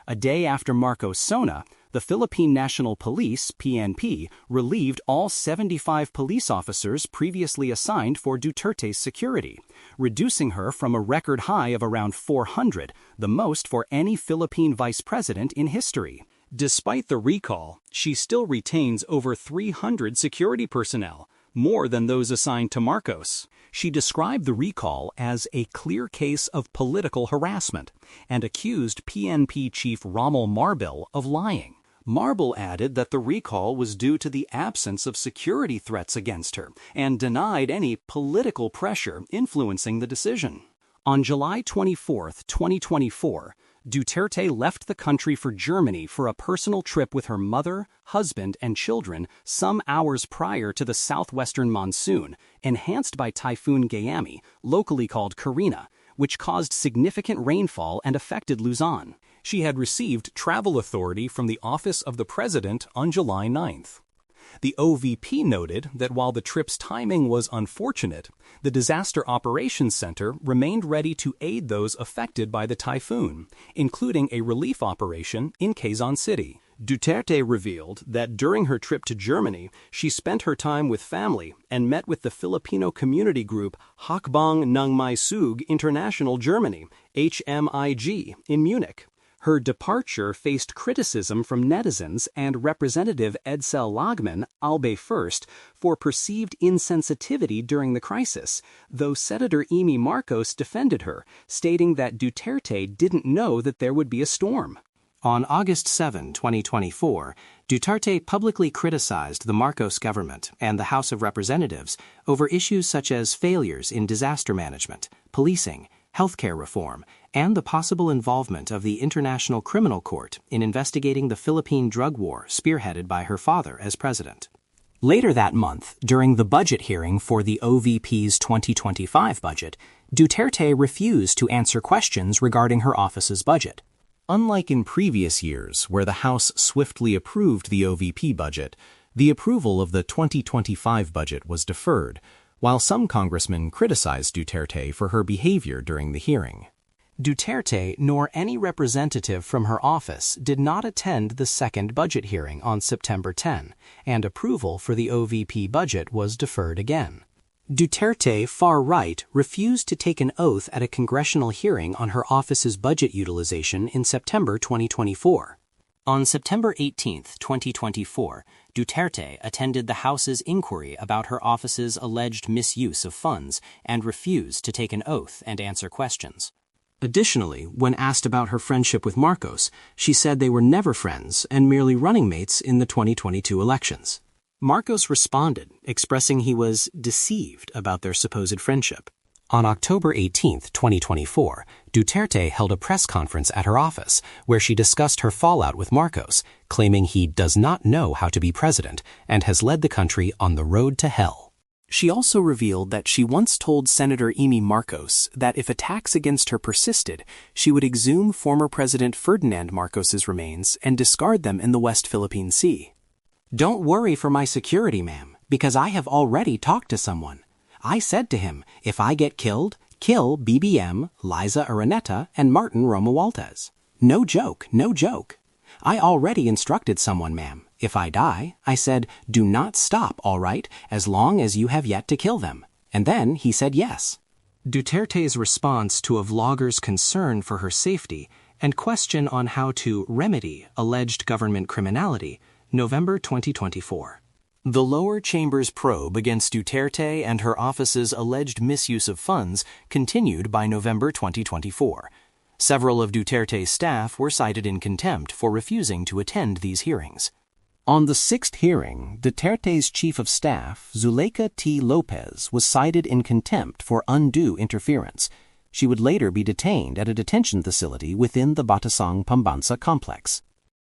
A day after Marcos' SONA, the Philippine National Police, PNP, relieved all 75 police officers previously assigned for Duterte's security, reducing her from a record high of around 400, the most for any Philippine vice president in history. Despite the recall, she still retains over 300 security personnel, more than those assigned to Marcos. She described the recall as a clear case of political harassment and accused PNP Chief Rommel Marbil of lying. Marbil added that the recall was due to the absence of security threats against her and denied any political pressure influencing the decision. On July 24, 2024, Duterte left the country for Germany for a personal trip with her mother, husband, and children some hours prior to the southwestern monsoon, enhanced by Typhoon Gayami, locally called Karina, which caused significant rainfall and affected Luzon. She had received travel authority from the Office of the President on July 9th. The OVP noted that while the trip's timing was unfortunate, the Disaster Operations Center remained ready to aid those affected by the typhoon, including a relief operation in Quezon City. Duterte revealed that during her trip to Germany, she spent her time with family and met with the Filipino community group Hakbang ng Maisug International Germany, HMIG, in Munich. Her departure faced criticism from netizens and Representative Edsel Lagman, Albay First, for perceived insensitivity during the crisis, though Senator Amy Marcos defended her, stating that Duterte didn't know that there would be a storm. On August 7, 2024, Duterte publicly criticized the Marcos government and the House of Representatives over issues such as failures in disaster management, policing, healthcare reform, and the possible involvement of the International Criminal Court in investigating the Philippine drug war spearheaded by her father as president. Later that month, during the budget hearing for the OVP's 2025 budget, Duterte refused to answer questions regarding her office's budget. Unlike in previous years, where the House swiftly approved the OVP budget, the approval of the 2025 budget was deferred, while some congressmen criticized Duterte for her behavior during the hearing. Duterte nor any representative from her office did not attend the second budget hearing on September 10, and approval for the OVP budget was deferred again. Duterte, far right, refused to take an oath at a congressional hearing on her office's budget utilization in September 2024. On September 18, 2024, Duterte attended the House's inquiry about her office's alleged misuse of funds and refused to take an oath and answer questions. Additionally, when asked about her friendship with Marcos, she said they were never friends and merely running mates in the 2022 elections. Marcos responded, expressing he was deceived about their supposed friendship. On October 18, 2024, Duterte held a press conference at her office where she discussed her fallout with Marcos, claiming he does not know how to be president and has led the country on the road to hell. She also revealed that she once told Senator Amy Marcos that if attacks against her persisted, she would exhume former President Ferdinand Marcos's remains and discard them in the West Philippine Sea. "Don't worry for my security, ma'am, because I have already talked to someone. I said to him, if I get killed, kill BBM, Liza Araneta, and Martin Romualdez. No joke, no joke. I already instructed someone, ma'am. If I die, I said, do not stop, all right, as long as you have yet to kill them. And then he said yes." Duterte's response to a vlogger's concern for her safety and question on how to remedy alleged government criminality, November 2024. The lower chamber's probe against Duterte and her office's alleged misuse of funds continued by November 2024. Several of Duterte's staff were cited in contempt for refusing to attend these hearings. On the sixth hearing, Duterte's chief of staff, Zuleika T. Lopez, was cited in contempt for undue interference. She would later be detained at a detention facility within the Batasang Pambansa complex.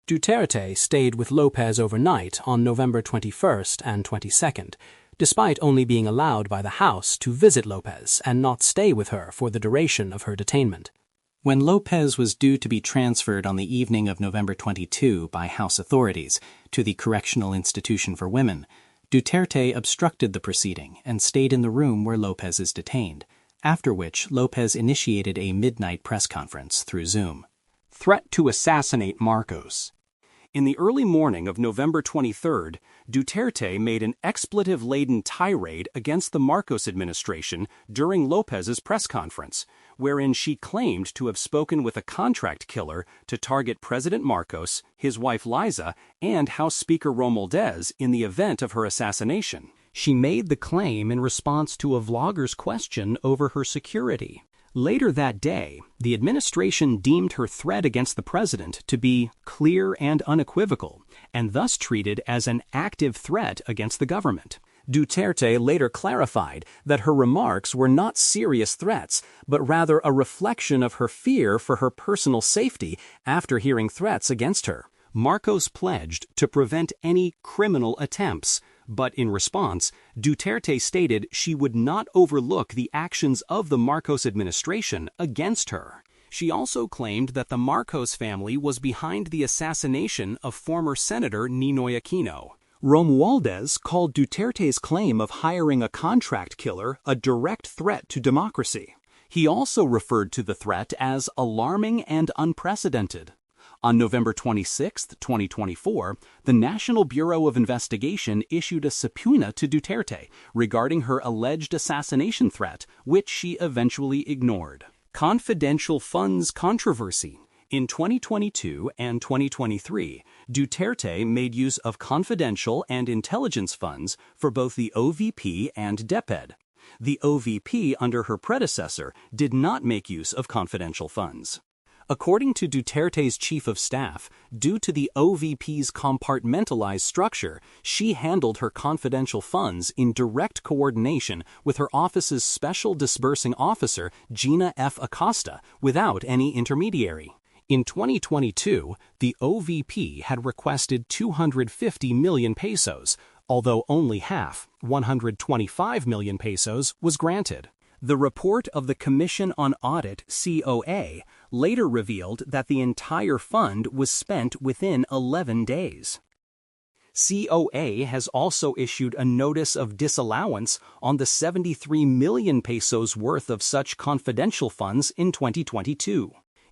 Duterte stayed with Lopez overnight on November 21st and 22nd, despite only being allowed by the House to visit Lopez and not stay with her for the duration of her detainment. When Lopez was due to be transferred on the evening of November 22 by House authorities to the Correctional Institution for Women, Duterte obstructed the proceeding and stayed in the room where Lopez is detained, after which Lopez initiated a midnight press conference through Zoom. Threat to assassinate Marcos. In the early morning of November 23rd, Duterte made an expletive-laden tirade against the Marcos administration during Lopez's press conference, wherein she claimed to have spoken with a contract killer to target President Marcos, his wife Liza, and House Speaker Romualdez in the event of her assassination. She made the claim in response to a vlogger's question over her security. Later that day, the administration deemed her threat against the president to be clear and unequivocal, and thus treated as an active threat against the government. Duterte later clarified that her remarks were not serious threats, but rather a reflection of her fear for her personal safety after hearing threats against her. Marcos pledged to prevent any criminal attempts, but in response, Duterte stated she would not overlook the actions of the Marcos administration against her. She also claimed that the Marcos family was behind the assassination of former Senator Ninoy Aquino. Romualdez called Duterte's claim of hiring a contract killer a direct threat to democracy. He also referred to the threat as alarming and unprecedented. On November 26, 2024, the National Bureau of Investigation issued a subpoena to Duterte regarding her alleged assassination threat, which she eventually ignored. Confidential funds controversy. In 2022 and 2023, Duterte made use of confidential and intelligence funds for both the OVP and DepEd. The OVP under her predecessor did not make use of confidential funds. According to Duterte's chief of staff, due to the OVP's compartmentalized structure, she handled her confidential funds in direct coordination with her office's special disbursing officer, Gina F. Acosta, without any intermediary. In 2022, the OVP had requested 250 million pesos, although only half, 125 million pesos, was granted. The report of the Commission on Audit, COA, later revealed that the entire fund was spent within 11 days. COA has also issued a notice of disallowance on the 73 million pesos worth of such confidential funds in 2022.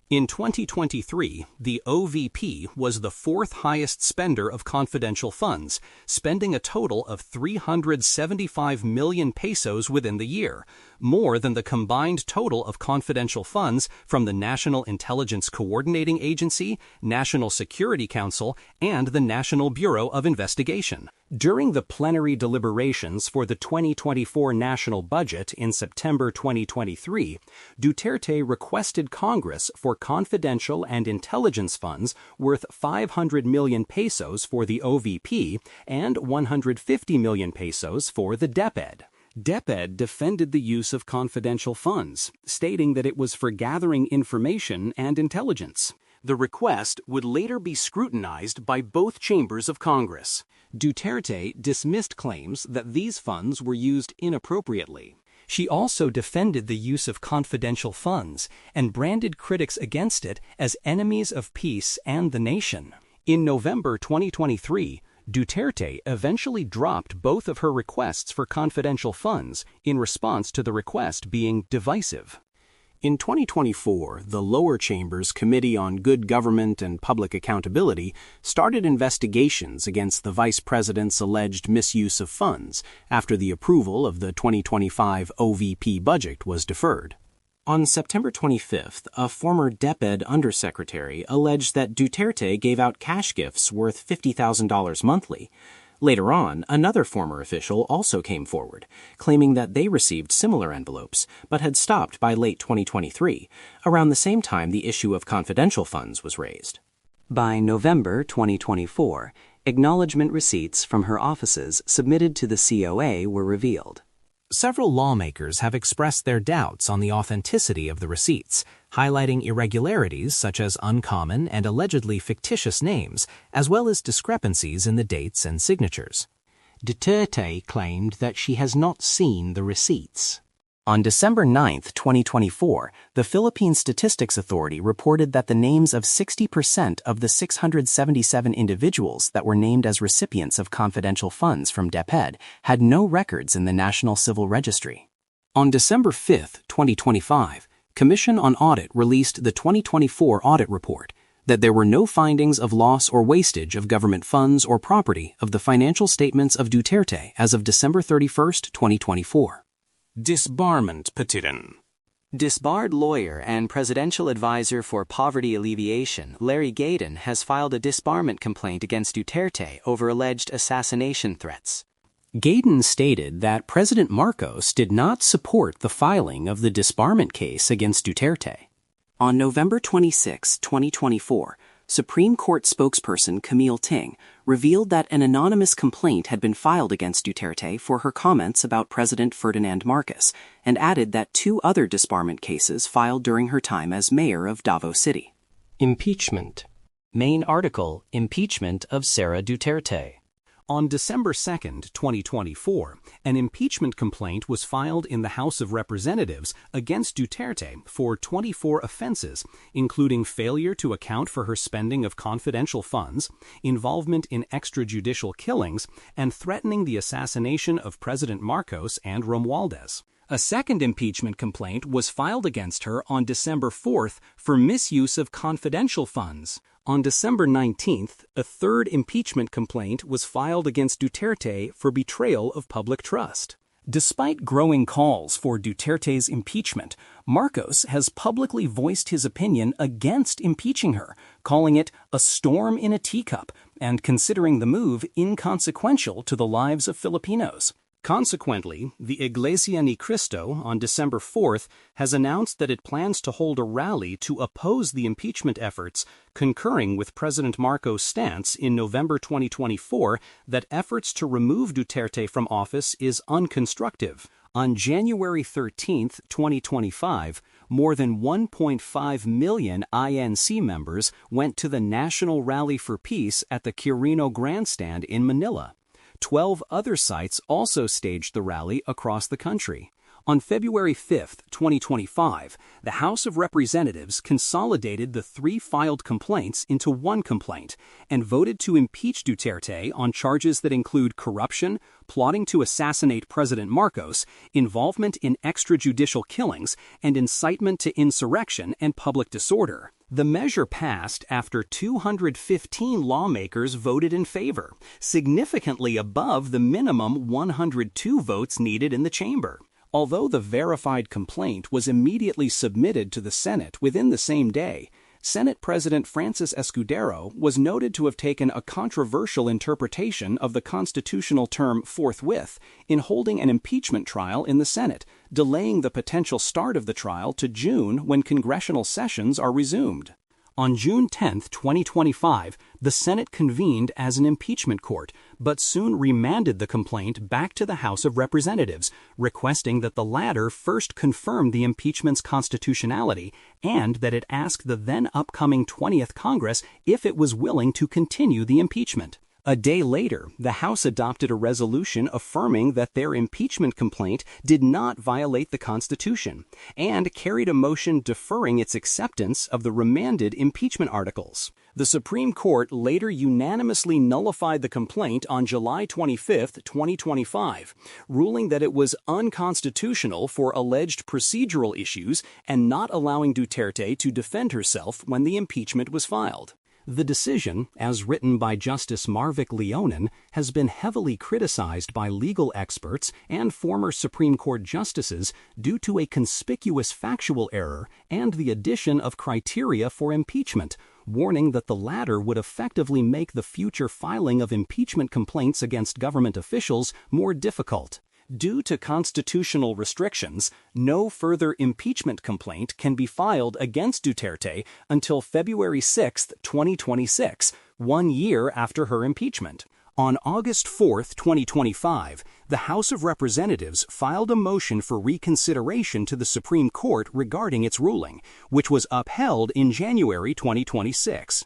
In 2023, the OVP was the fourth highest spender of confidential funds, spending a total of 375 million pesos within the year, more than the combined total of confidential funds from the National Intelligence Coordinating Agency, National Security Council, and the National Bureau of Investigation. During the plenary deliberations for the 2024 national budget in September 2023, Duterte requested Congress for confidential and intelligence funds worth 500 million pesos for the OVP and 150 million pesos for the DepEd. DepEd defended the use of confidential funds, stating that it was for gathering information and intelligence. The request would later be scrutinized by both chambers of Congress. Duterte dismissed claims that these funds were used inappropriately. She also defended the use of confidential funds and branded critics against it as enemies of peace and the nation. In November 2023, Duterte eventually dropped both of her requests for confidential funds in response to the request being divisive. In 2024, the lower chamber's Committee on Good Government and Public Accountability started investigations against the vice president's alleged misuse of funds after the approval of the 2025 OVP budget was deferred. On September 25th, a former DepEd undersecretary alleged that Duterte gave out cash gifts worth $50,000 monthly. Later on, another former official also came forward, claiming that they received similar envelopes, but had stopped by late 2023, around the same time the issue of confidential funds was raised. By November 2024, acknowledgement receipts from her offices submitted to the COA were revealed. Several lawmakers have expressed their doubts on the authenticity of the receipts, highlighting irregularities such as uncommon and allegedly fictitious names, as well as discrepancies in the dates and signatures. Duterte claimed that she has not seen the receipts. On December 9, 2024, the Philippine Statistics Authority reported that the names of 60% of the 677 individuals that were named as recipients of confidential funds from DepEd had no records in the National Civil Registry. On December 5, 2025, Commission on Audit released the 2024 audit report that there were no findings of loss or wastage of government funds or property of the financial statements of Duterte as of December 31, 2024. Disbarment petition. Disbarred lawyer and presidential advisor for poverty alleviation, Larry Gaydon, has filed a disbarment complaint against Duterte over alleged assassination threats. Gaydon stated that President Marcos did not support the filing of the disbarment case against Duterte. On November 26, 2024, Supreme Court spokesperson Camille Ting revealed that an anonymous complaint had been filed against Duterte for her comments about President Ferdinand Marcos, and added that 2 other disbarment cases filed during her time as mayor of Davao City. Impeachment. Main article: Impeachment of Sara Duterte. On December 2, 2024, an impeachment complaint was filed in the House of Representatives against Duterte for 24 offenses, including failure to account for her spending of confidential funds, involvement in extrajudicial killings, and threatening the assassination of President Marcos and Romualdez. A second impeachment complaint was filed against her on December 4th for misuse of confidential funds. On December 19th, a third impeachment complaint was filed against Duterte for betrayal of public trust. Despite growing calls for Duterte's impeachment, Marcos has publicly voiced his opinion against impeaching her, calling it a storm in a teacup and considering the move inconsequential to the lives of Filipinos. Consequently, the Iglesia Ni Cristo on December 4th has announced that it plans to hold a rally to oppose the impeachment efforts, concurring with President Marcos' stance in November 2024 that efforts to remove Duterte from office is unconstructive. On January 13, 2025, more than 1.5 million INC members went to the National Rally for Peace at the Quirino Grandstand in Manila. 12 other sites also staged the rally across the country. On February 5, 2025, the House of Representatives consolidated the 3 filed complaints into one complaint and voted to impeach Duterte on charges that include corruption, plotting to assassinate President Marcos, involvement in extrajudicial killings, and incitement to insurrection and public disorder. The measure passed after 215 lawmakers voted in favor, significantly above the minimum 102 votes needed in the chamber. Although the verified complaint was immediately submitted to the Senate within the same day, Senate President Francis Escudero was noted to have taken a controversial interpretation of the constitutional term forthwith in holding an impeachment trial in the Senate, delaying the potential start of the trial to June when congressional sessions are resumed. On June 10, 2025, the Senate convened as an impeachment court, but soon remanded the complaint back to the House of Representatives, requesting that the latter first confirm the impeachment's constitutionality and that it ask the then upcoming 20th Congress if it was willing to continue the impeachment. A day later, the House adopted a resolution affirming that their impeachment complaint did not violate the Constitution and carried a motion deferring its acceptance of the remanded impeachment articles. The Supreme Court later unanimously nullified the complaint on July 25, 2025, ruling that it was unconstitutional for alleged procedural issues and not allowing Duterte to defend herself when the impeachment was filed. The decision, as written by Justice Marvick Leonen, has been heavily criticized by legal experts and former Supreme Court justices due to a conspicuous factual error and the addition of criteria for impeachment, warning that the latter would effectively make the future filing of impeachment complaints against government officials more difficult. Due to constitutional restrictions, no further impeachment complaint can be filed against Duterte until February 6, 2026, 1 year after her impeachment. On August 4, 2025, the House of Representatives filed a motion for reconsideration to the Supreme Court regarding its ruling, which was upheld in January 2026.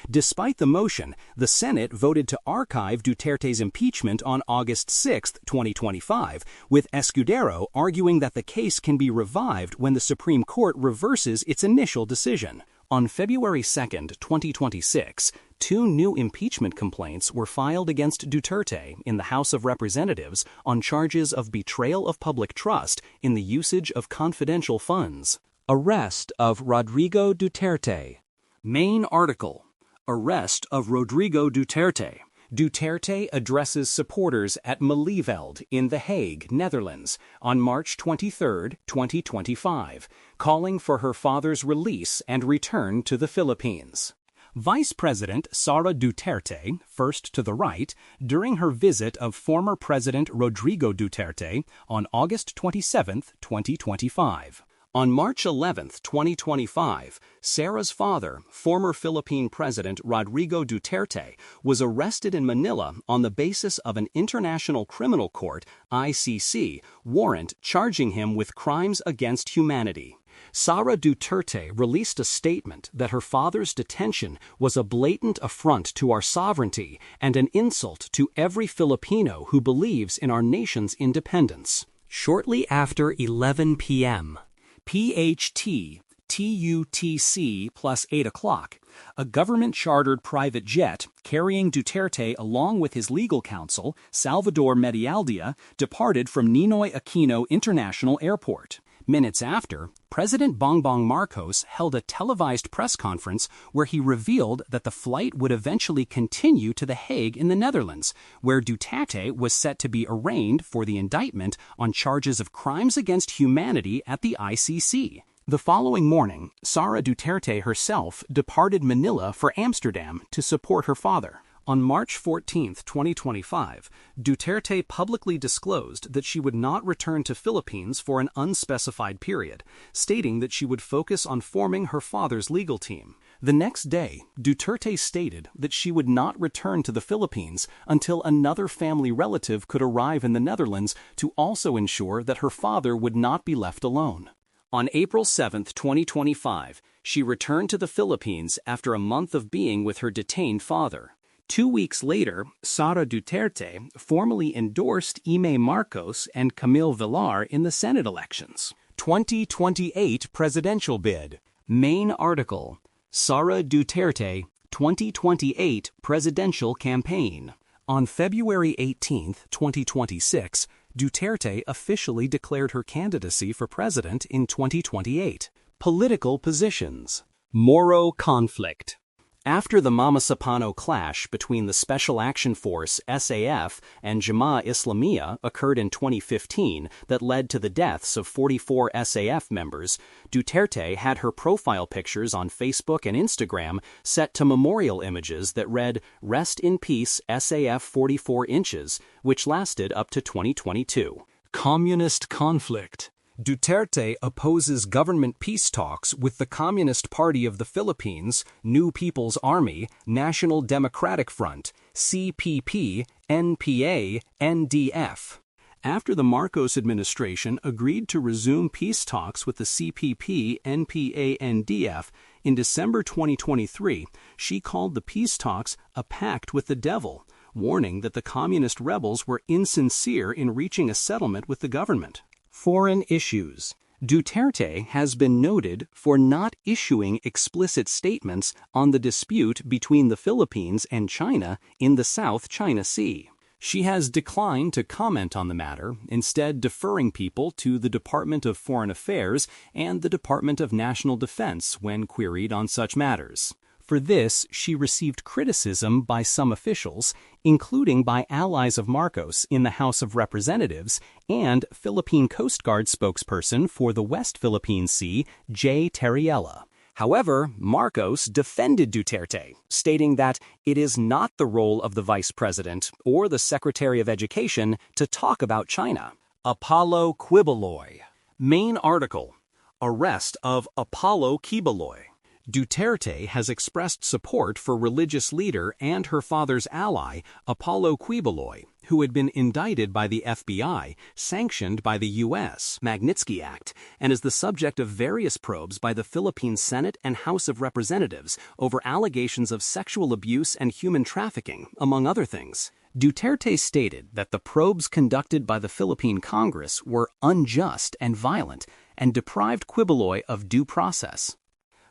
Despite the motion, the Senate voted to archive Duterte's impeachment on August 6, 2025, with Escudero arguing that the case can be revived when the Supreme Court reverses its initial decision. On February 2, 2026, 2 new impeachment complaints were filed against Duterte in the House of Representatives on charges of betrayal of public trust in the usage of confidential funds. Arrest of Rodrigo Duterte. Main article: Arrest of Rodrigo Duterte. Duterte addresses supporters at Malieveld in The Hague, Netherlands, on March 23, 2025, calling for her father's release and return to the Philippines. Vice President Sara Duterte, first to the right, during her visit of former President Rodrigo Duterte on August 27, 2025. On March 11, 2025, Sara's father, former Philippine President Rodrigo Duterte, was arrested in Manila on the basis of an International Criminal Court (ICC) warrant charging him with crimes against humanity. Sara Duterte released a statement that her father's detention was a blatant affront to our sovereignty and an insult to every Filipino who believes in our nation's independence. Shortly after 11 p.m., PHT TUTC plus 8 o'clock, a government-chartered private jet carrying Duterte along with his legal counsel, Salvador Medialdia, departed from Ninoy Aquino International Airport. Minutes after, President Bongbong Marcos held a televised press conference where he revealed that the flight would eventually continue to The Hague in the Netherlands, where Duterte was set to be arraigned for the indictment on charges of crimes against humanity at the ICC. The following morning, Sara Duterte herself departed Manila for Amsterdam to support her father. On March 14, 2025, Duterte publicly disclosed that she would not return to Philippines for an unspecified period, stating that she would focus on forming her father's legal team. The next day, Duterte stated that she would not return to the Philippines until another family relative could arrive in the Netherlands to also ensure that her father would not be left alone. On April 7, 2025, she returned to the Philippines after a month of being with her detained father. 2 weeks later, Sara Duterte formally endorsed Ime Marcos and Camille Villar in the Senate elections. 2028 presidential bid. Main article: Sara Duterte, 2028 presidential campaign. On February 18, 2026, Duterte officially declared her candidacy for president in 2028. Political positions. Moro conflict. After the Mamasapano clash between the Special Action Force (SAF) and Jamaah Islamiyah occurred in 2015 that led to the deaths of 44 SAF members, Duterte had her profile pictures on Facebook and Instagram set to memorial images that read, "Rest in peace SAF 44 inches," which lasted up to 2022. Communist conflict. Duterte opposes government peace talks with the Communist Party of the Philippines, New People's Army, National Democratic Front, CPP, NPA, NDF. After the Marcos administration agreed to resume peace talks with the CPP, NPA, NDF in December 2023, she called the peace talks a pact with the devil, warning that the communist rebels were insincere in reaching a settlement with the government. Foreign issues. Duterte has been noted for not issuing explicit statements on the dispute between the Philippines and China in the South China Sea. She has declined to comment on the matter, instead deferring people to the Department of Foreign Affairs and the Department of National Defense when queried on such matters. For this, she received criticism by some officials, including by allies of Marcos in the House of Representatives and Philippine Coast Guard spokesperson for the West Philippine Sea, J. Terriella. However, Marcos defended Duterte, stating that it is not the role of the vice president or the Secretary of Education to talk about China. Apollo Quiboloy. Main article: Arrest of Apollo Quiboloy. Duterte has expressed support for religious leader and her father's ally, Apollo Quiboloy, who had been indicted by the FBI, sanctioned by the U.S. Magnitsky Act, and is the subject of various probes by the Philippine Senate and House of Representatives over allegations of sexual abuse and human trafficking, among other things. Duterte stated that the probes conducted by the Philippine Congress were unjust and violent and deprived Quiboloy of due process.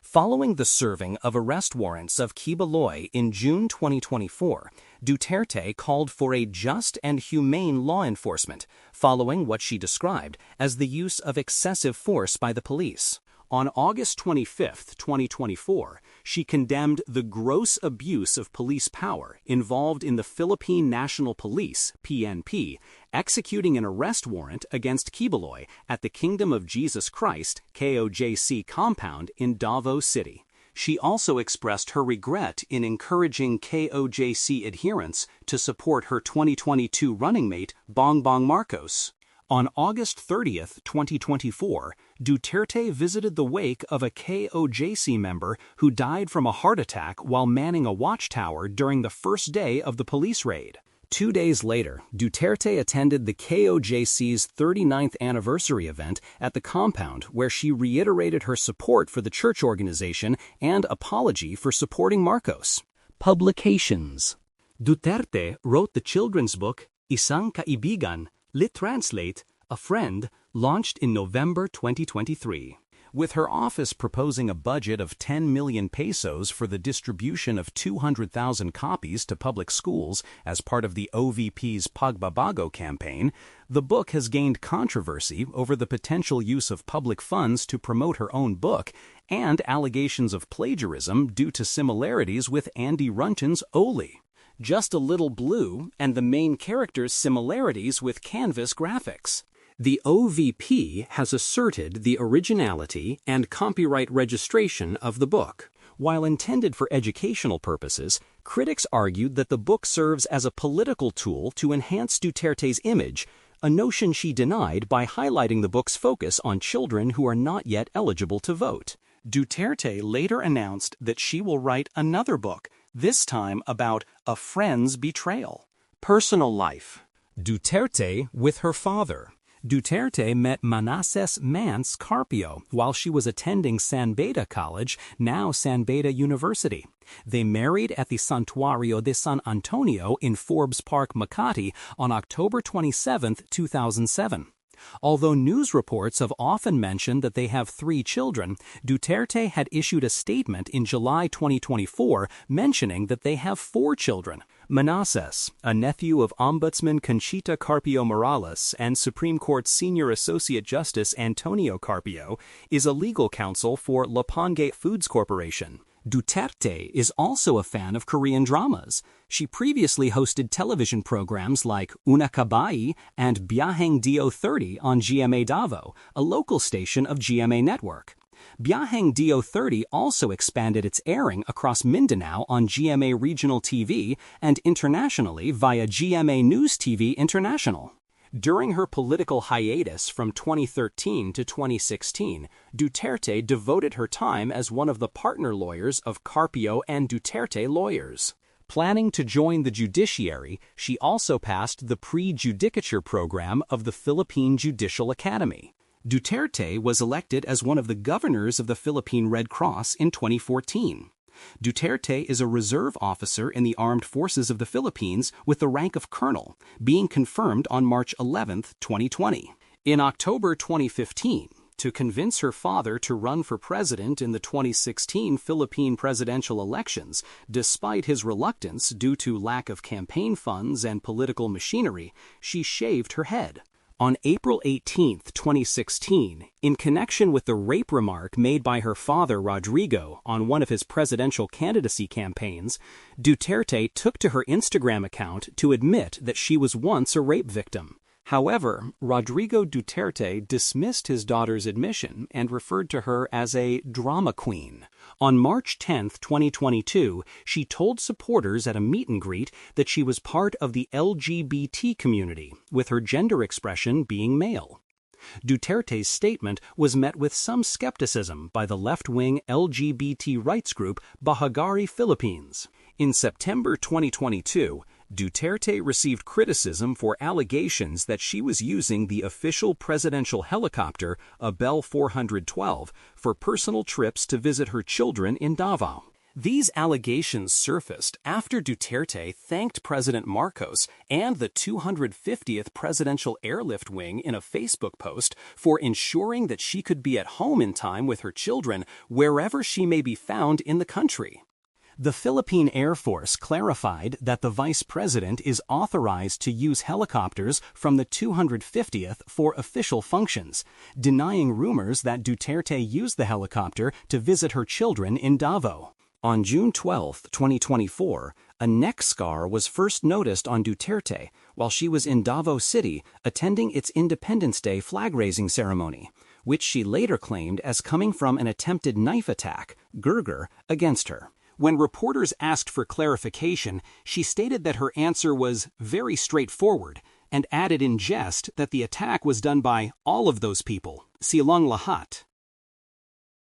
Following the serving of arrest warrants of Quiboloy in June 2024, Duterte called for a just and humane law enforcement, following what she described as the use of excessive force by the police. On August 25, 2024, she condemned the gross abuse of police power involved in the Philippine National Police, PNP, executing an arrest warrant against Quiboloy at the Kingdom of Jesus Christ, KOJC compound in Davao City. She also expressed her regret in encouraging KOJC adherents to support her 2022 running mate, Bongbong Marcos. On August 30, 2024, Duterte visited the wake of a KOJC member who died from a heart attack while manning a watchtower during the first day of the police raid. 2 days later, Duterte attended the KOJC's 39th anniversary event at the compound, where she reiterated her support for the church organization and apology for supporting Marcos. Publications. Duterte wrote the children's book Isang Kaibigan, lit translate, A Friend, launched in November 2023. With her office proposing a budget of 10 million pesos for the distribution of 200,000 copies to public schools as part of the OVP's Pagbabago campaign, the book has gained controversy over the potential use of public funds to promote her own book and allegations of plagiarism due to similarities with Andy Runton's Oli. Just a Little Blue and the main character's similarities with canvas graphics. The OVP has asserted the originality and copyright registration of the book. While intended for educational purposes, critics argued that the book serves as a political tool to enhance Duterte's image, a notion she denied by highlighting the book's focus on children who are not yet eligible to vote. Duterte later announced that she will write another book, this time about a friend's betrayal. Personal life. Duterte with her father. Duterte met Manasseh Mance Carpio while she was attending San Beda College, now San Beda University. They married at the Santuario de San Antonio in Forbes Park, Makati on October 27, 2007. Although news reports have often mentioned that they have 3 children, Duterte had issued a statement in July 2024 mentioning that they have 4 children. Manasseh, a nephew of Ombudsman Conchita Carpio Morales and Supreme Court Senior Associate Justice Antonio Carpio, is a legal counsel for Lapangate Foods Corporation. Duterte is also a fan of Korean dramas. She previously hosted television programs like Una Kabayi and Biyaheng Do30 on GMA Davao, a local station of GMA Network. Biyaheng Do30 also expanded its airing across Mindanao on GMA Regional TV and internationally via GMA News TV International. During her political hiatus from 2013 to 2016, Duterte devoted her time as one of the partner lawyers of Carpio and Duterte lawyers. Planning to join the judiciary, she also passed the pre-judicature program of the Philippine Judicial Academy. Duterte was elected as one of the governors of the Philippine Red Cross in 2014. Duterte is a reserve officer in the Armed Forces of the Philippines with the rank of colonel, being confirmed on March 11, 2020. In October 2015, to convince her father to run for president in the 2016 Philippine presidential elections, despite his reluctance due to lack of campaign funds and political machinery, she shaved her head. On April 18, 2016, in connection with the rape remark made by her father Rodrigo on one of his presidential candidacy campaigns, Duterte took to her Instagram account to admit that she was once a rape victim. However, Rodrigo Duterte dismissed his daughter's admission and referred to her as a drama queen. On March 10, 2022, she told supporters at a meet and greet that she was part of the LGBT community, with her gender expression being male. Duterte's statement was met with some skepticism by the left-wing LGBT rights group Bahagari Philippines. In September 2022, Duterte received criticism for allegations that she was using the official presidential helicopter, a Bell 412, for personal trips to visit her children in Davao. These allegations surfaced after Duterte thanked President Marcos and the 250th Presidential Airlift Wing in a Facebook post for ensuring that she could be at home in time with her children wherever she may be found in the country. The Philippine Air Force clarified that the vice president is authorized to use helicopters from the 250th for official functions, denying rumors that Duterte used the helicopter to visit her children in Davao. On June 12, 2024, a neck scar was first noticed on Duterte while she was in Davao City attending its Independence Day flag-raising ceremony, which she later claimed as coming from an attempted knife attack, Gerger, against her. When reporters asked for clarification, she stated that her answer was very straightforward and added in jest that the attack was done by all of those people, silang lahat.